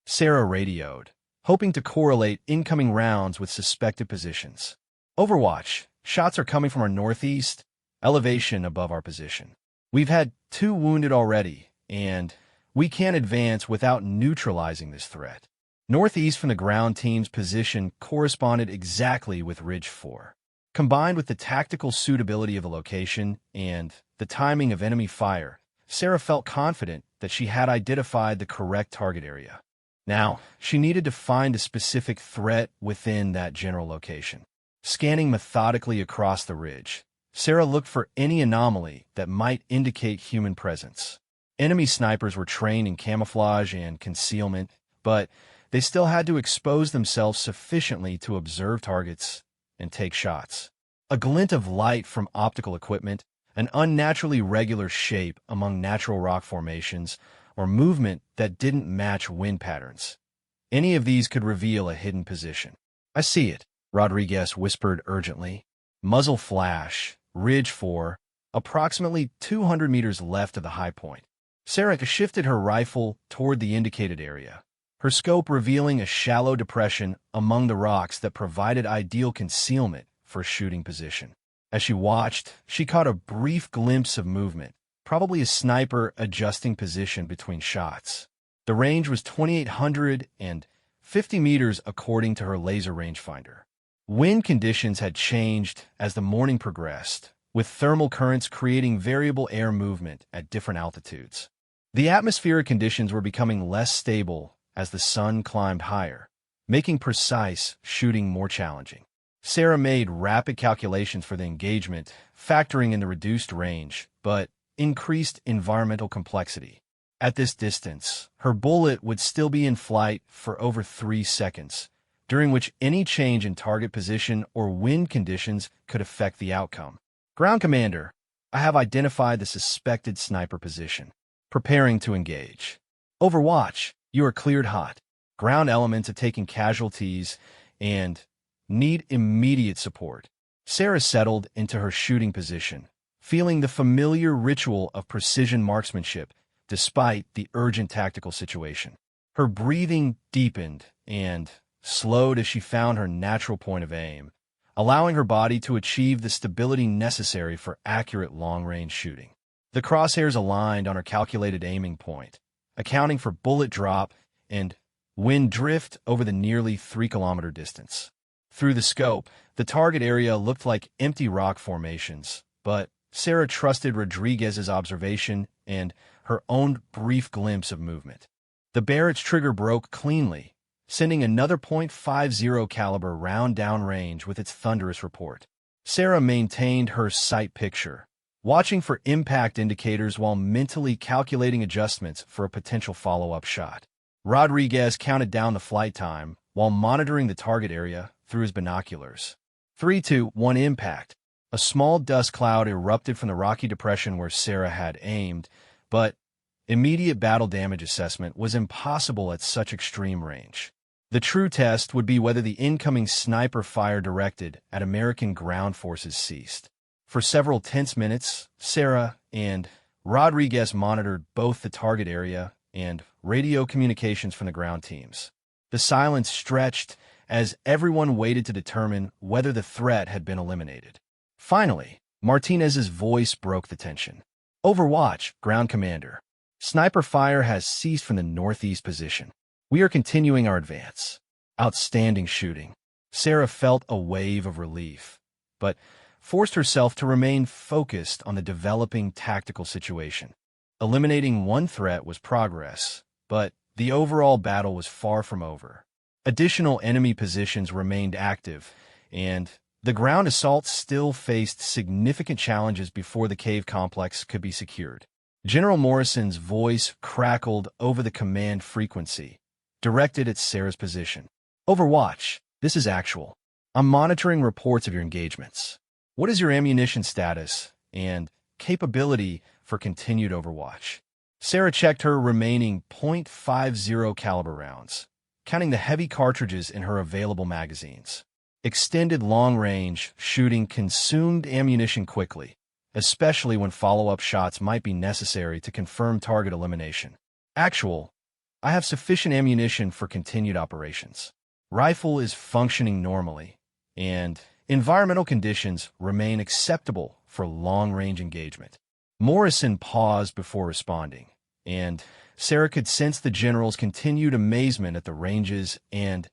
Sarah radioed, hoping to correlate incoming rounds with suspected positions. Overwatch, shots are coming from our northeast, elevation above our position. We've had 2 wounded already, and we can't advance without neutralizing this threat. Northeast from the ground team's position corresponded exactly with Ridge 4. Combined with the tactical suitability of the location and the timing of enemy fire, Sarah felt confident that she had identified the correct target area. Now, she needed to find a specific threat within that general location. Scanning methodically across the ridge, Sarah looked for any anomaly that might indicate human presence. Enemy snipers were trained in camouflage and concealment, but they still had to expose themselves sufficiently to observe targets and take shots. A glint of light from optical equipment, an unnaturally regular shape among natural rock formations, or movement that didn't match wind patterns. Any of these could reveal a hidden position. I see it, Rodriguez whispered urgently. Muzzle flash, Ridge 4, approximately 200 meters left of the high point. Sarah shifted her rifle toward the indicated area, her scope revealing a shallow depression among the rocks that provided ideal concealment for shooting position. As she watched, she caught a brief glimpse of movement, probably a sniper adjusting position between shots. The range was 2,850 meters according to her laser rangefinder. Wind conditions had changed as the morning progressed, with thermal currents creating variable air movement at different altitudes. The atmospheric conditions were becoming less stable as the sun climbed higher, making precise shooting more challenging. Sarah made rapid calculations for the engagement, factoring in the reduced range, but increased environmental complexity. At this distance, her bullet would still be in flight for over 3 seconds, during which any change in target position or wind conditions could affect the outcome. Ground Commander, I have identified the suspected sniper position. Preparing to engage. Overwatch, you are cleared hot. Ground elements have taken casualties and need immediate support. Sarah settled into her shooting position, feeling the familiar ritual of precision marksmanship despite the urgent tactical situation. Her breathing deepened and slowed as she found her natural point of aim, allowing her body to achieve the stability necessary for accurate long-range shooting. The crosshairs aligned on her calculated aiming point, accounting for bullet drop and wind drift over the nearly 3-kilometer distance. Through the scope, the target area looked like empty rock formations, but Sarah trusted Rodriguez's observation and her own brief glimpse of movement. The Barrett's trigger broke cleanly, sending another .50 caliber round downrange with its thunderous report. Sarah maintained her sight picture, watching for impact indicators while mentally calculating adjustments for a potential follow-up shot. Rodriguez counted down the flight time while monitoring the target area through his binoculars. 3, 2, 1 impact. A small dust cloud erupted from the rocky depression where Sarah had aimed, but immediate battle damage assessment was impossible at such extreme range. The true test would be whether the incoming sniper fire directed at American ground forces ceased. For several tense minutes, Sarah and Rodriguez monitored both the target area and radio communications from the ground teams. The silence stretched as everyone waited to determine whether the threat had been eliminated. Finally, Martinez's voice broke the tension. Overwatch, ground commander. Sniper fire has ceased from the northeast position. We are continuing our advance. Outstanding shooting. Sarah felt a wave of relief, but forced herself to remain focused on the developing tactical situation. Eliminating one threat was progress, but the overall battle was far from over. Additional enemy positions remained active, and the ground assault still faced significant challenges before the cave complex could be secured. General Morrison's voice crackled over the command frequency, directed at Sarah's position. Overwatch, this is actual. I'm monitoring reports of your engagements. What is your ammunition status and capability for continued Overwatch? Sarah checked her remaining .50 caliber rounds, counting the heavy cartridges in her available magazines. Extended long-range shooting consumed ammunition quickly, especially when follow-up shots might be necessary to confirm target elimination. Actual, I have sufficient ammunition for continued operations. Rifle is functioning normally, and environmental conditions remain acceptable for long-range engagement. Morrison paused before responding, and Sarah could sense the general's continued amazement at the ranges and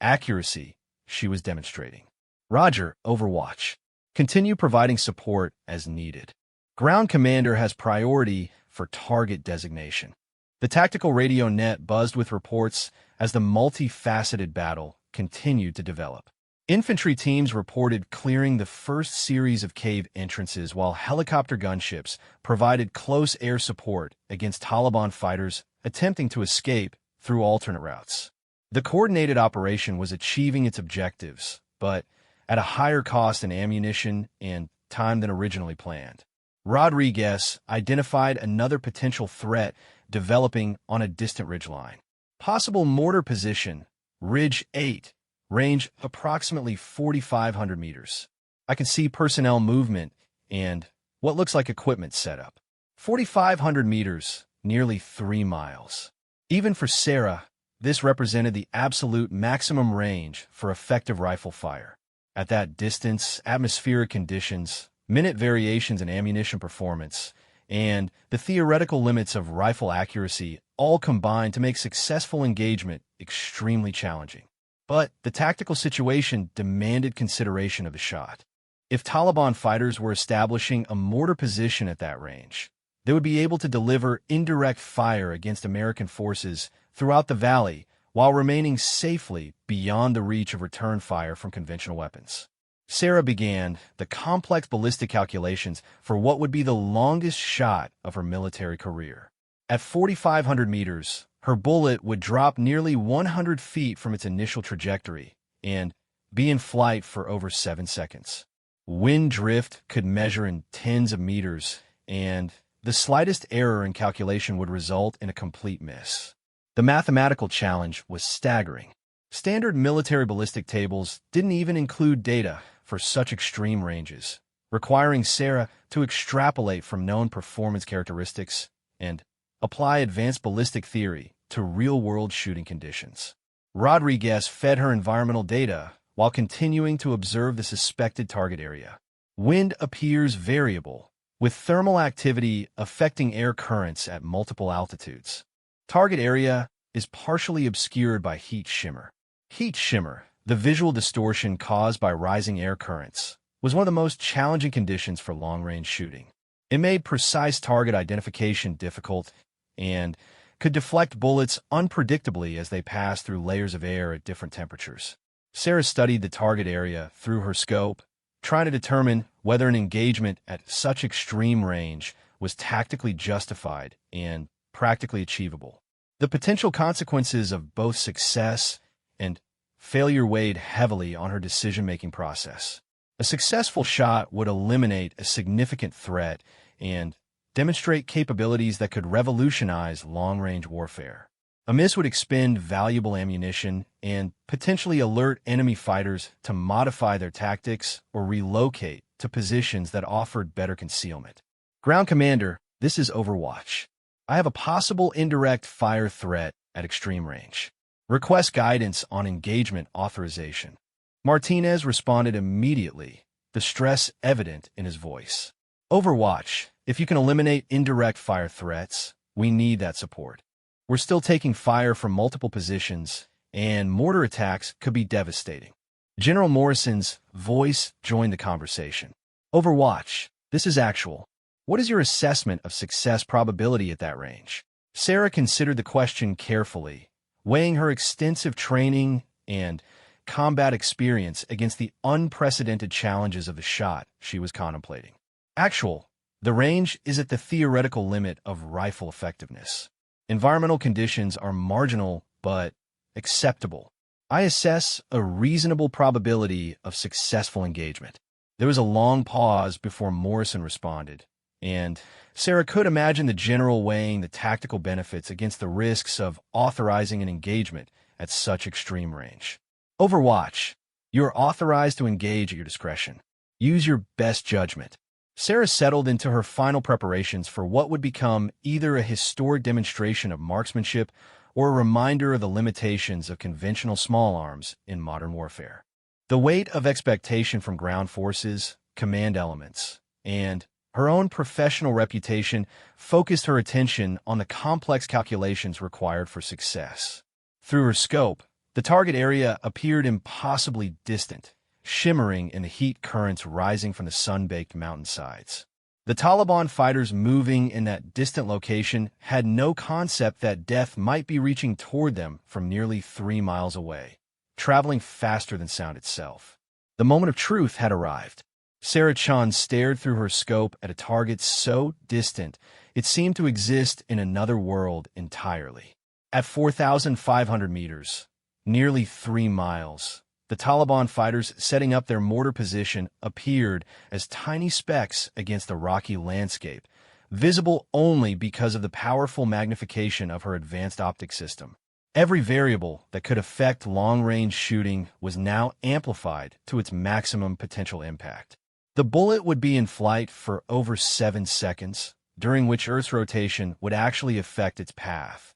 accuracy she was demonstrating. Roger, Overwatch. Continue providing support as needed. Ground commander has priority for target designation. The tactical radio net buzzed with reports as the multifaceted battle continued to develop. Infantry teams reported clearing the first series of cave entrances while helicopter gunships provided close air support against Taliban fighters attempting to escape through alternate routes. The coordinated operation was achieving its objectives, but at a higher cost in ammunition and time than originally planned. Rodriguez identified another potential threat developing on a distant ridgeline. Possible mortar position, Ridge 8, range approximately 4,500 meters. I can see personnel movement and what looks like equipment setup. 4,500 meters, nearly 3 miles. Even for Sarah, this represented the absolute maximum range for effective rifle fire. At that distance, atmospheric conditions, minute variations in ammunition performance, and the theoretical limits of rifle accuracy all combined to make successful engagement extremely challenging. But the tactical situation demanded consideration of the shot. If Taliban fighters were establishing a mortar position at that range, they would be able to deliver indirect fire against American forces throughout the valley while remaining safely beyond the reach of return fire from conventional weapons. Sarah began the complex ballistic calculations for what would be the longest shot of her military career. At 4,500 meters, her bullet would drop nearly 100 feet from its initial trajectory and be in flight for over 7 seconds. Wind drift could measure in tens of meters, and the slightest error in calculation would result in a complete miss. The mathematical challenge was staggering. Standard military ballistic tables didn't even include data for such extreme ranges, requiring Sarah to extrapolate from known performance characteristics and apply advanced ballistic theory to real-world shooting conditions. Rodriguez fed her environmental data while continuing to observe the suspected target area. Wind appears variable, with thermal activity affecting air currents at multiple altitudes. Target area is partially obscured by heat shimmer. Heat shimmer, the visual distortion caused by rising air currents, was one of the most challenging conditions for long-range shooting. It made precise target identification difficult, and could deflect bullets unpredictably as they pass through layers of air at different temperatures. Sarah studied the target area through her scope, trying to determine whether an engagement at such extreme range was tactically justified and practically achievable. The potential consequences of both success and failure weighed heavily on her decision-making process. A successful shot would eliminate a significant threat and demonstrate capabilities that could revolutionize long-range warfare. A miss would expend valuable ammunition and potentially alert enemy fighters to modify their tactics or relocate to positions that offered better concealment. Ground Commander, this is Overwatch. I have a possible indirect fire threat at extreme range. Request guidance on engagement authorization. Martinez responded immediately, the stress evident in his voice. Overwatch, if you can eliminate indirect fire threats, we need that support. We're still taking fire from multiple positions, and mortar attacks could be devastating. General Morrison's voice joined the conversation. Overwatch, this is actual. What is your assessment of success probability at that range? Sarah considered the question carefully, weighing her extensive training and combat experience against the unprecedented challenges of the shot she was contemplating. Actual, the range is at the theoretical limit of rifle effectiveness. Environmental conditions are marginal but acceptable. I assess a reasonable probability of successful engagement. There was a long pause before Morrison responded, and Sarah could imagine the general weighing the tactical benefits against the risks of authorizing an engagement at such extreme range. Overwatch, you are authorized to engage at your discretion. Use your best judgment. Sarah settled into her final preparations for what would become either a historic demonstration of marksmanship or a reminder of the limitations of conventional small arms in modern warfare. The weight of expectation from ground forces, command elements, and her own professional reputation focused her attention on the complex calculations required for success. Through her scope, the target area appeared impossibly distant, shimmering in the heat currents rising from the sun-baked mountainsides. The Taliban fighters moving in that distant location had no concept that death might be reaching toward them from nearly 3 miles away, traveling faster than sound itself. The moment of truth had arrived. Sarah Chun stared through her scope at a target so distant it seemed to exist in another world entirely. At 4,500 meters, nearly 3 miles, the Taliban fighters setting up their mortar position appeared as tiny specks against the rocky landscape, visible only because of the powerful magnification of her advanced optic system. Every variable that could affect long-range shooting was now amplified to its maximum potential impact. The bullet would be in flight for over 7 seconds, during which Earth's rotation would actually affect its path,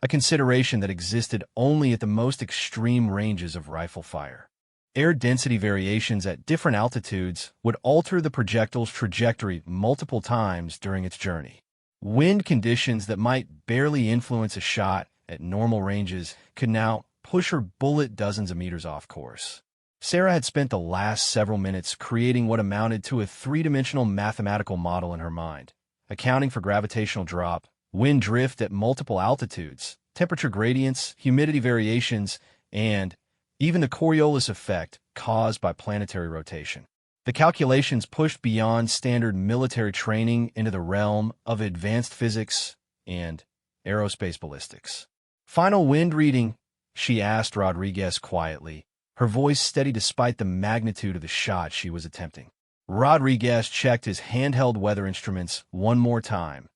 a consideration that existed only at the most extreme ranges of rifle fire. Air density variations at different altitudes would alter the projectile's trajectory multiple times during its journey. Wind conditions that might barely influence a shot at normal ranges could now push her bullet dozens of meters off course. Sarah had spent the last several minutes creating what amounted to a three-dimensional mathematical model in her mind, accounting for gravitational drop, wind drift at multiple altitudes, temperature gradients, humidity variations, and even the Coriolis effect caused by planetary rotation. The calculations pushed beyond standard military training into the realm of advanced physics and aerospace ballistics. Final wind reading, she asked Rodriguez quietly, her voice steady despite the magnitude of the shot she was attempting. Rodriguez checked his handheld weather instruments one more time,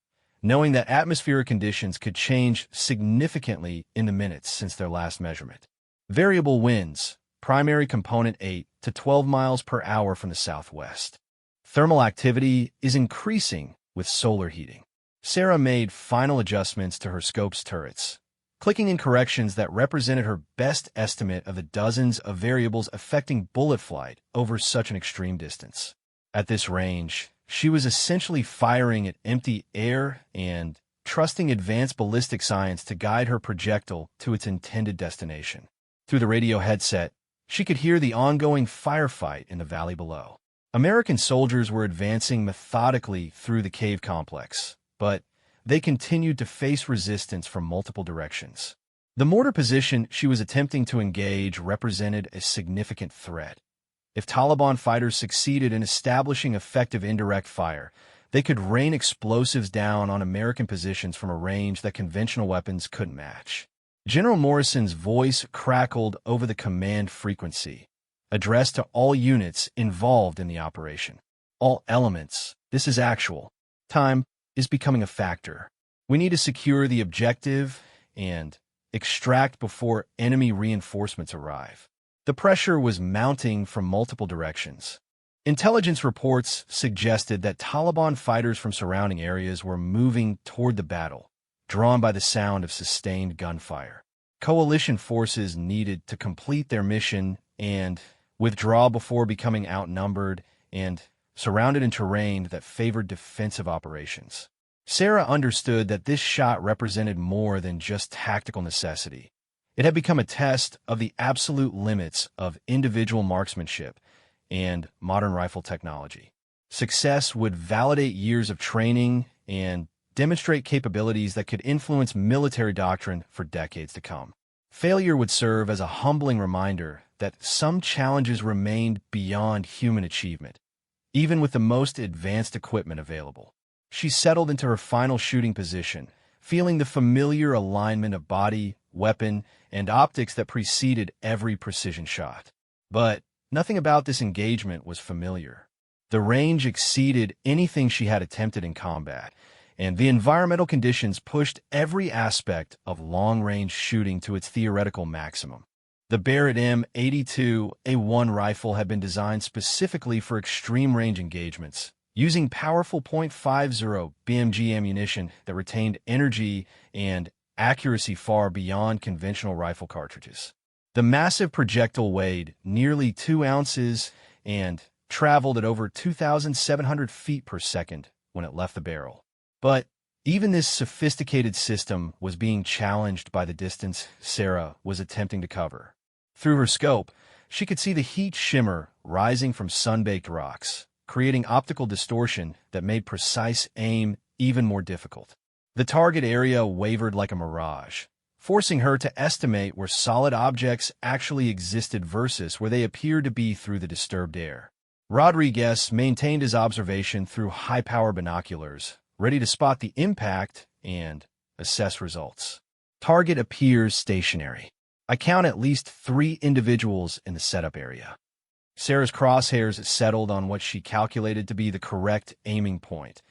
knowing that atmospheric conditions could change significantly in the minutes since their last measurement. Variable winds, primary component 8 to 12 miles per hour from the southwest. Thermal activity is increasing with solar heating. Sarah made final adjustments to her scope's turrets, clicking in corrections that represented her best estimate of the dozens of variables affecting bullet flight over such an extreme distance. At this range, she was essentially firing at empty air and trusting advanced ballistic science to guide her projectile to its intended destination. Through the radio headset, she could hear the ongoing firefight in the valley below. American soldiers were advancing methodically through the cave complex, but they continued to face resistance from multiple directions. The mortar position she was attempting to engage represented a significant threat. If Taliban fighters succeeded in establishing effective indirect fire, they could rain explosives down on American positions from a range that conventional weapons couldn't match. General Morrison's voice crackled over the command frequency, addressed to all units involved in the operation. All elements, this is actual. Time is becoming a factor. We need to secure the objective and extract before enemy reinforcements arrive. The pressure was mounting from multiple directions. Intelligence reports suggested that Taliban fighters from surrounding areas were moving toward the battle, drawn by the sound of sustained gunfire. Coalition forces needed to complete their mission and withdraw before becoming outnumbered and surrounded in terrain that favored defensive operations. Sarah understood that this shot represented more than just tactical necessity. It had become a test of the absolute limits of individual marksmanship and modern rifle technology. Success would validate years of training and demonstrate capabilities that could influence military doctrine for decades to come. Failure would serve as a humbling reminder that some challenges remained beyond human achievement, even with the most advanced equipment available. She settled into her final shooting position, feeling the familiar alignment of body, weapon, and optics that preceded every precision shot. But nothing about this engagement was familiar. The range exceeded anything she had attempted in combat, and the environmental conditions pushed every aspect of long-range shooting to its theoretical maximum. The Barrett M82A1 rifle had been designed specifically for extreme-range engagements, using powerful .50 BMG ammunition that retained energy and accuracy far beyond conventional rifle cartridges. The massive projectile weighed nearly 2 ounces and traveled at over 2,700 feet per second when it left the barrel. But even this sophisticated system was being challenged by the distance Sarah was attempting to cover. Through her scope, she could see the heat shimmer rising from sun-baked rocks, creating optical distortion that made precise aim even more difficult. The target area wavered like a mirage, forcing her to estimate where solid objects actually existed versus where they appeared to be through the disturbed air. Rodriguez maintained his observation through high-power binoculars, ready to spot the impact and assess results. Target appears stationary. I count at least 3 individuals in the setup area. Sarah's crosshairs settled on what she calculated to be the correct aiming point,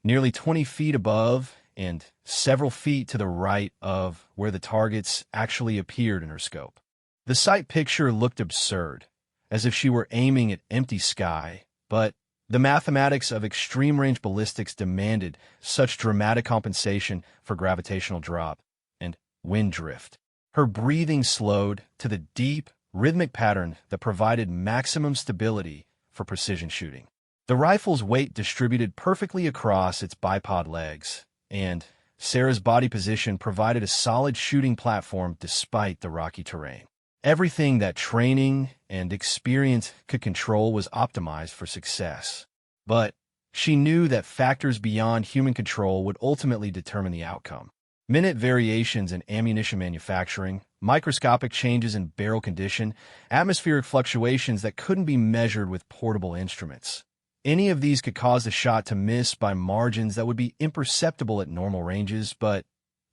nearly 20 feet above and several feet to the right of where the targets actually appeared in her scope. The sight picture looked absurd, as if she were aiming at empty sky, but the mathematics of extreme-range ballistics demanded such dramatic compensation for gravitational drop and wind drift. Her breathing slowed to the deep, rhythmic pattern that provided maximum stability for precision shooting. The rifle's weight distributed perfectly across its bipod legs, and Sarah's body position provided a solid shooting platform despite the rocky terrain. Everything that training and experience could control was optimized for success. But she knew that factors beyond human control would ultimately determine the outcome. Minute variations in ammunition manufacturing, microscopic changes in barrel condition, atmospheric fluctuations that couldn't be measured with portable instruments. Any of these could cause the shot to miss by margins that would be imperceptible at normal ranges, but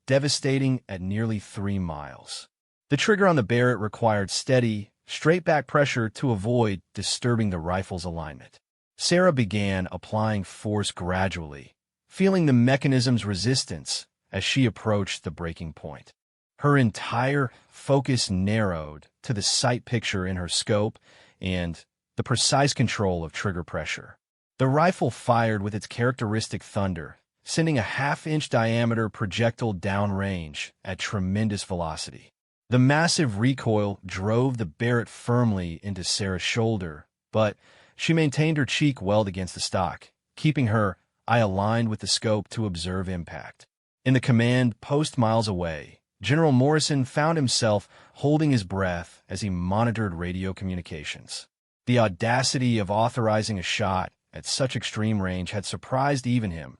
devastating at nearly 3 miles. The trigger on the Barrett required steady, straight-back pressure to avoid disturbing the rifle's alignment. Sarah began applying force gradually, feeling the mechanism's resistance as she approached the breaking point. Her entire focus narrowed to the sight picture in her scope and the precise control of trigger pressure. The rifle fired with its characteristic thunder, sending a half-inch diameter projectile downrange at tremendous velocity. The massive recoil drove the Barrett firmly into Sarah's shoulder, but she maintained her cheek welled against the stock, keeping her eye aligned with the scope to observe impact. In the command post miles away, General Morrison found himself holding his breath as he monitored radio communications. The audacity of authorizing a shot at such extreme range had surprised even him,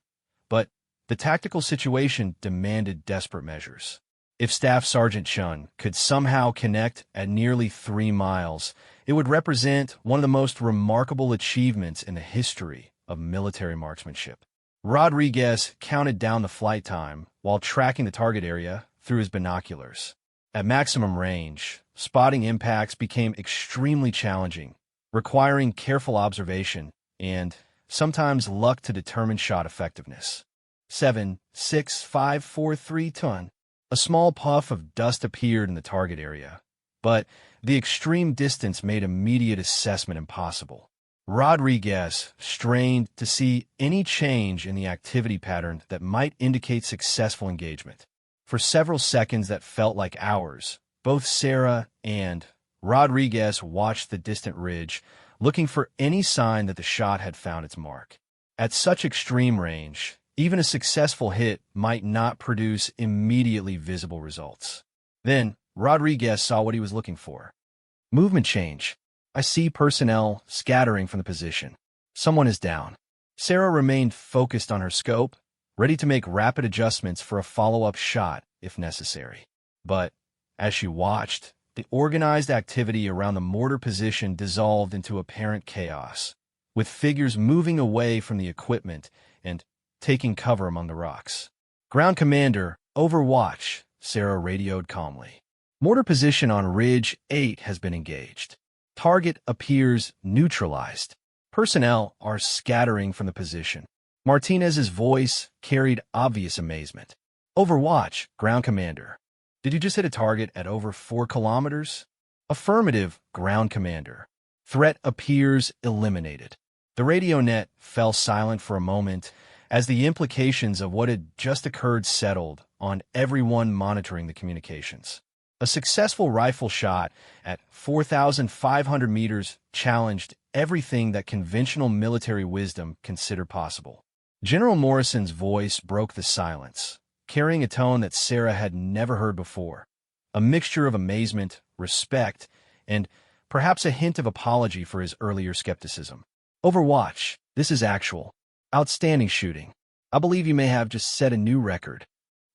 but The tactical situation demanded desperate measures. If Staff Sergeant Chun could somehow connect at nearly 3 miles, it would represent one of the most remarkable achievements in the history of military marksmanship. Rodriguez counted down the flight time while tracking the target area through his binoculars. At maximum range, spotting impacts became extremely challenging, requiring careful observation and sometimes luck to determine shot effectiveness. 7, 6, 5, 4, 3 ton. A small puff of dust appeared in the target area, but the extreme distance made immediate assessment impossible. Rodriguez strained to see any change in the activity pattern that might indicate successful engagement. For several seconds that felt like hours, both Sarah and Rodriguez watched the distant ridge, looking for any sign that the shot had found its mark. At such extreme range, even a successful hit might not produce immediately visible results. Then, Rodriguez saw what he was looking for. Movement change. I see personnel scattering from the position. Someone is down. Sarah remained focused on her scope, ready to make rapid adjustments for a follow-up shot if necessary. But, as she watched, the organized activity around the mortar position dissolved into apparent chaos, with figures moving away from the equipment and taking cover among the rocks. Ground Commander, Overwatch, Sarah radioed calmly. Mortar position on Ridge 8 has been engaged. Target appears neutralized. Personnel are scattering from the position. Martinez's voice carried obvious amazement. Overwatch, Ground Commander. Did you just hit a target at over 4 kilometers? Affirmative, Ground Commander. Threat appears eliminated. The radio net fell silent for a moment as the implications of what had just occurred settled on everyone monitoring the communications. A successful rifle shot at 4,500 meters challenged everything that conventional military wisdom considered possible. General Morrison's voice broke the silence, carrying a tone that Sarah had never heard before, a mixture of amazement, respect, and perhaps a hint of apology for his earlier skepticism. Overwatch, this is actual. Outstanding shooting. I believe you may have just set a new record.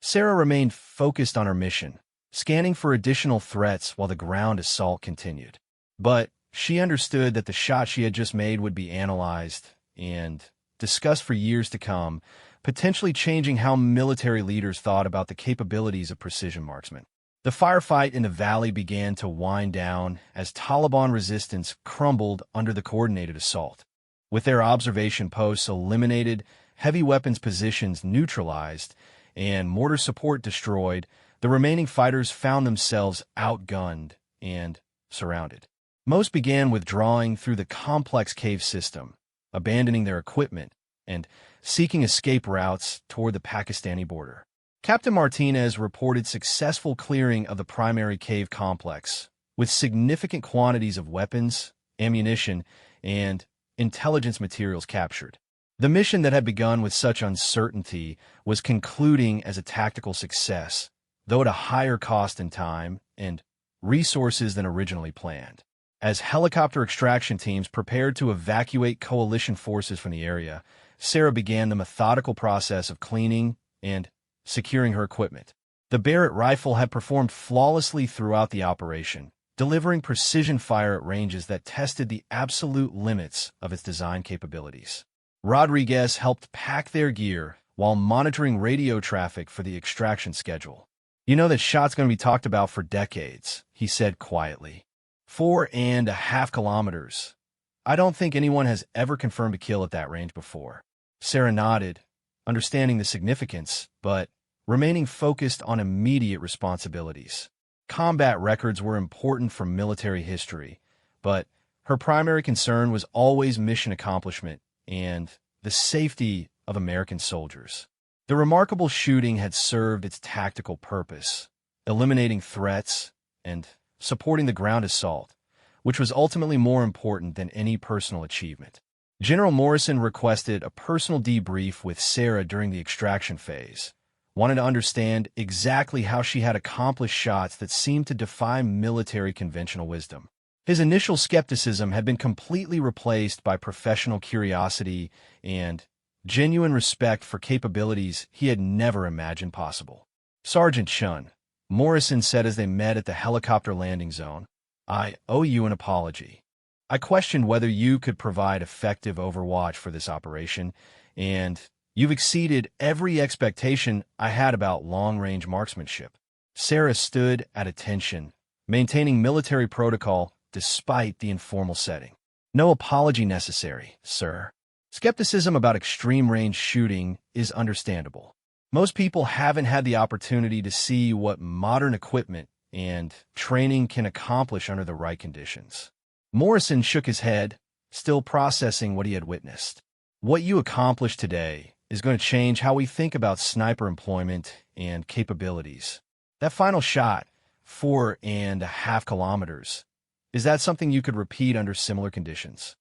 Sarah remained focused on her mission, scanning for additional threats while the ground assault continued. But she understood that the shot she had just made would be analyzed and discussed for years to come, potentially changing how military leaders thought about the capabilities of precision marksmen. The firefight in the valley began to wind down as Taliban resistance crumbled under the coordinated assault. With their observation posts eliminated, heavy weapons positions neutralized, and mortar support destroyed, the remaining fighters found themselves outgunned and surrounded. Most began withdrawing through the complex cave system, abandoning their equipment, and seeking escape routes toward the Pakistani border. Captain Martinez reported successful clearing of the primary cave complex, with significant quantities of weapons, ammunition, and intelligence materials captured. The mission that had begun with such uncertainty was concluding as a tactical success, though at a higher cost in time and resources than originally planned. As helicopter extraction teams prepared to evacuate coalition forces from the area, Sarah began the methodical process of cleaning and securing her equipment. The Barrett rifle had performed flawlessly throughout the operation, delivering precision fire at ranges that tested the absolute limits of its design capabilities. Rodriguez helped pack their gear while monitoring radio traffic for the extraction schedule. You know that shot's going to be talked about for decades, he said quietly. 4.5 kilometers. I don't think anyone has ever confirmed a kill at that range before. Sarah nodded, understanding the significance, but remaining focused on immediate responsibilities. Combat records were important for military history, but her primary concern was always mission accomplishment and the safety of American soldiers. The remarkable shooting had served its tactical purpose, eliminating threats and supporting the ground assault, which was ultimately more important than any personal achievement. General Morrison requested a personal debrief with Sarah during the extraction phase, wanted to understand exactly how she had accomplished shots that seemed to defy military conventional wisdom. His initial skepticism had been completely replaced by professional curiosity and genuine respect for capabilities he had never imagined possible. "Sergeant Shun," Morrison said as they met at the helicopter landing zone, "I owe you an apology. I questioned whether you could provide effective overwatch for this operation, and you've exceeded every expectation I had about long-range marksmanship." Sarah stood at attention, maintaining military protocol despite the informal setting. "No apology necessary, sir. Skepticism about extreme-range shooting is understandable. Most people haven't had the opportunity to see what modern equipment and training can accomplish under the right conditions." Morrison shook his head, still processing what he had witnessed. "What you accomplished today is going to change how we think about sniper employment and capabilities. That final shot, 4.5 kilometers, is that something you could repeat under similar conditions?"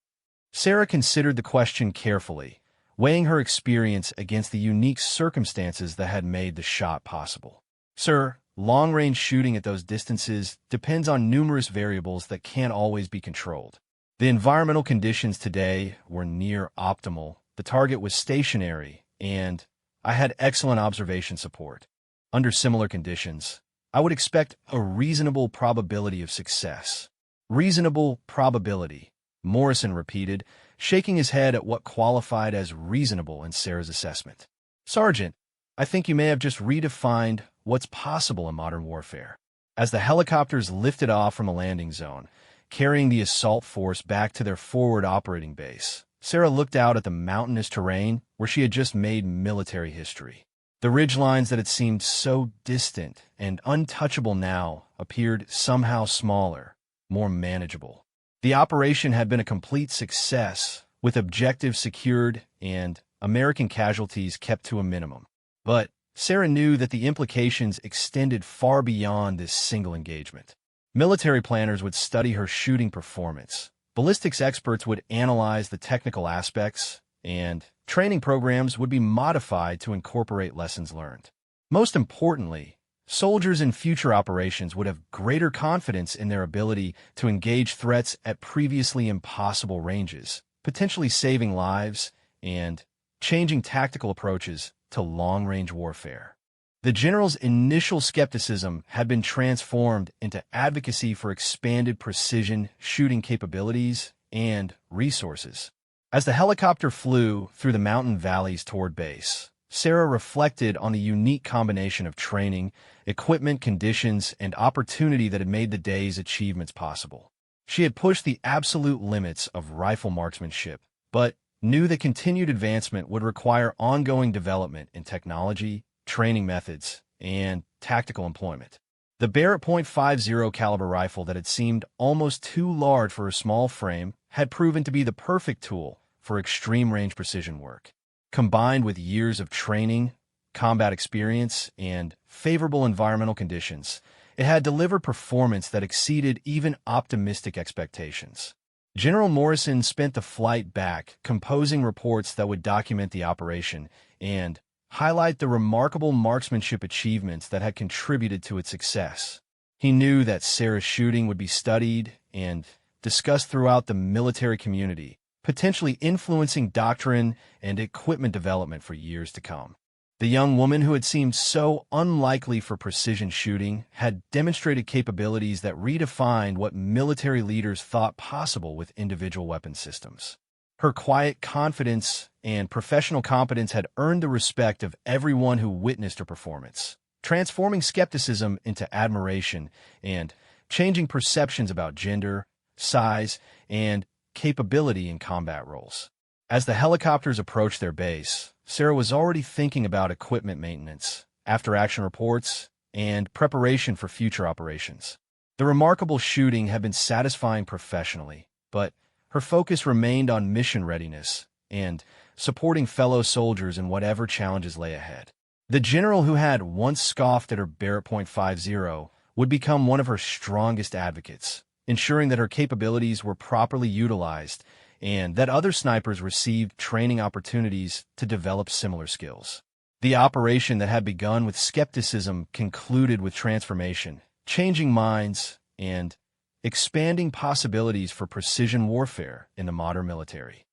Sarah considered the question carefully, weighing her experience against the unique circumstances that had made the shot possible. "Sir, long-range shooting at those distances depends on numerous variables that can't always be controlled. The environmental conditions today were near optimal, the target was stationary, and I had excellent observation support. Under similar conditions, I would expect a reasonable probability of success." "Reasonable probability," Morrison repeated, shaking his head at what qualified as reasonable in Sarah's assessment. "Sergeant, I think you may have just redefined what's possible in modern warfare." As the helicopters lifted off from the landing zone, carrying the assault force back to their forward operating base, Sarah looked out at the mountainous terrain where she had just made military history. The ridgelines that had seemed so distant and untouchable now appeared somehow smaller, more manageable. The operation had been a complete success, with objectives secured and American casualties kept to a minimum. But Sarah knew that the implications extended far beyond this single engagement. Military planners would study her shooting performance, ballistics experts would analyze the technical aspects, and training programs would be modified to incorporate lessons learned. Most importantly, soldiers in future operations would have greater confidence in their ability to engage threats at previously impossible ranges, potentially saving lives and changing tactical approaches to long-range warfare. The general's initial skepticism had been transformed into advocacy for expanded precision shooting capabilities and resources. As the helicopter flew through the mountain valleys toward base, Sarah reflected on the unique combination of training, equipment conditions, and opportunity that had made the day's achievements possible. She had pushed the absolute limits of rifle marksmanship, but knew that continued advancement would require ongoing development in technology, training methods, and tactical employment. The Barrett .50 caliber rifle that had seemed almost too large for a small frame had proven to be the perfect tool for extreme-range precision work. Combined with years of training, combat experience, and favorable environmental conditions, it had delivered performance that exceeded even optimistic expectations. General Morrison spent the flight back composing reports that would document the operation and highlight the remarkable marksmanship achievements that had contributed to its success. He knew that Sarah's shooting would be studied and discussed throughout the military community, potentially influencing doctrine and equipment development for years to come. The young woman who had seemed so unlikely for precision shooting had demonstrated capabilities that redefined what military leaders thought possible with individual weapon systems. Her quiet confidence and professional competence had earned the respect of everyone who witnessed her performance, transforming skepticism into admiration and changing perceptions about gender, size, and capability in combat roles. As the helicopters approached their base, Sarah was already thinking about equipment maintenance, after-action reports, and preparation for future operations. The remarkable shooting had been satisfying professionally, but her focus remained on mission readiness and supporting fellow soldiers in whatever challenges lay ahead. The general who had once scoffed at her Barrett .50 would become one of her strongest advocates, ensuring that her capabilities were properly utilized and that other snipers received training opportunities to develop similar skills. The operation that had begun with skepticism concluded with transformation, changing minds and expanding possibilities for precision warfare in the modern military.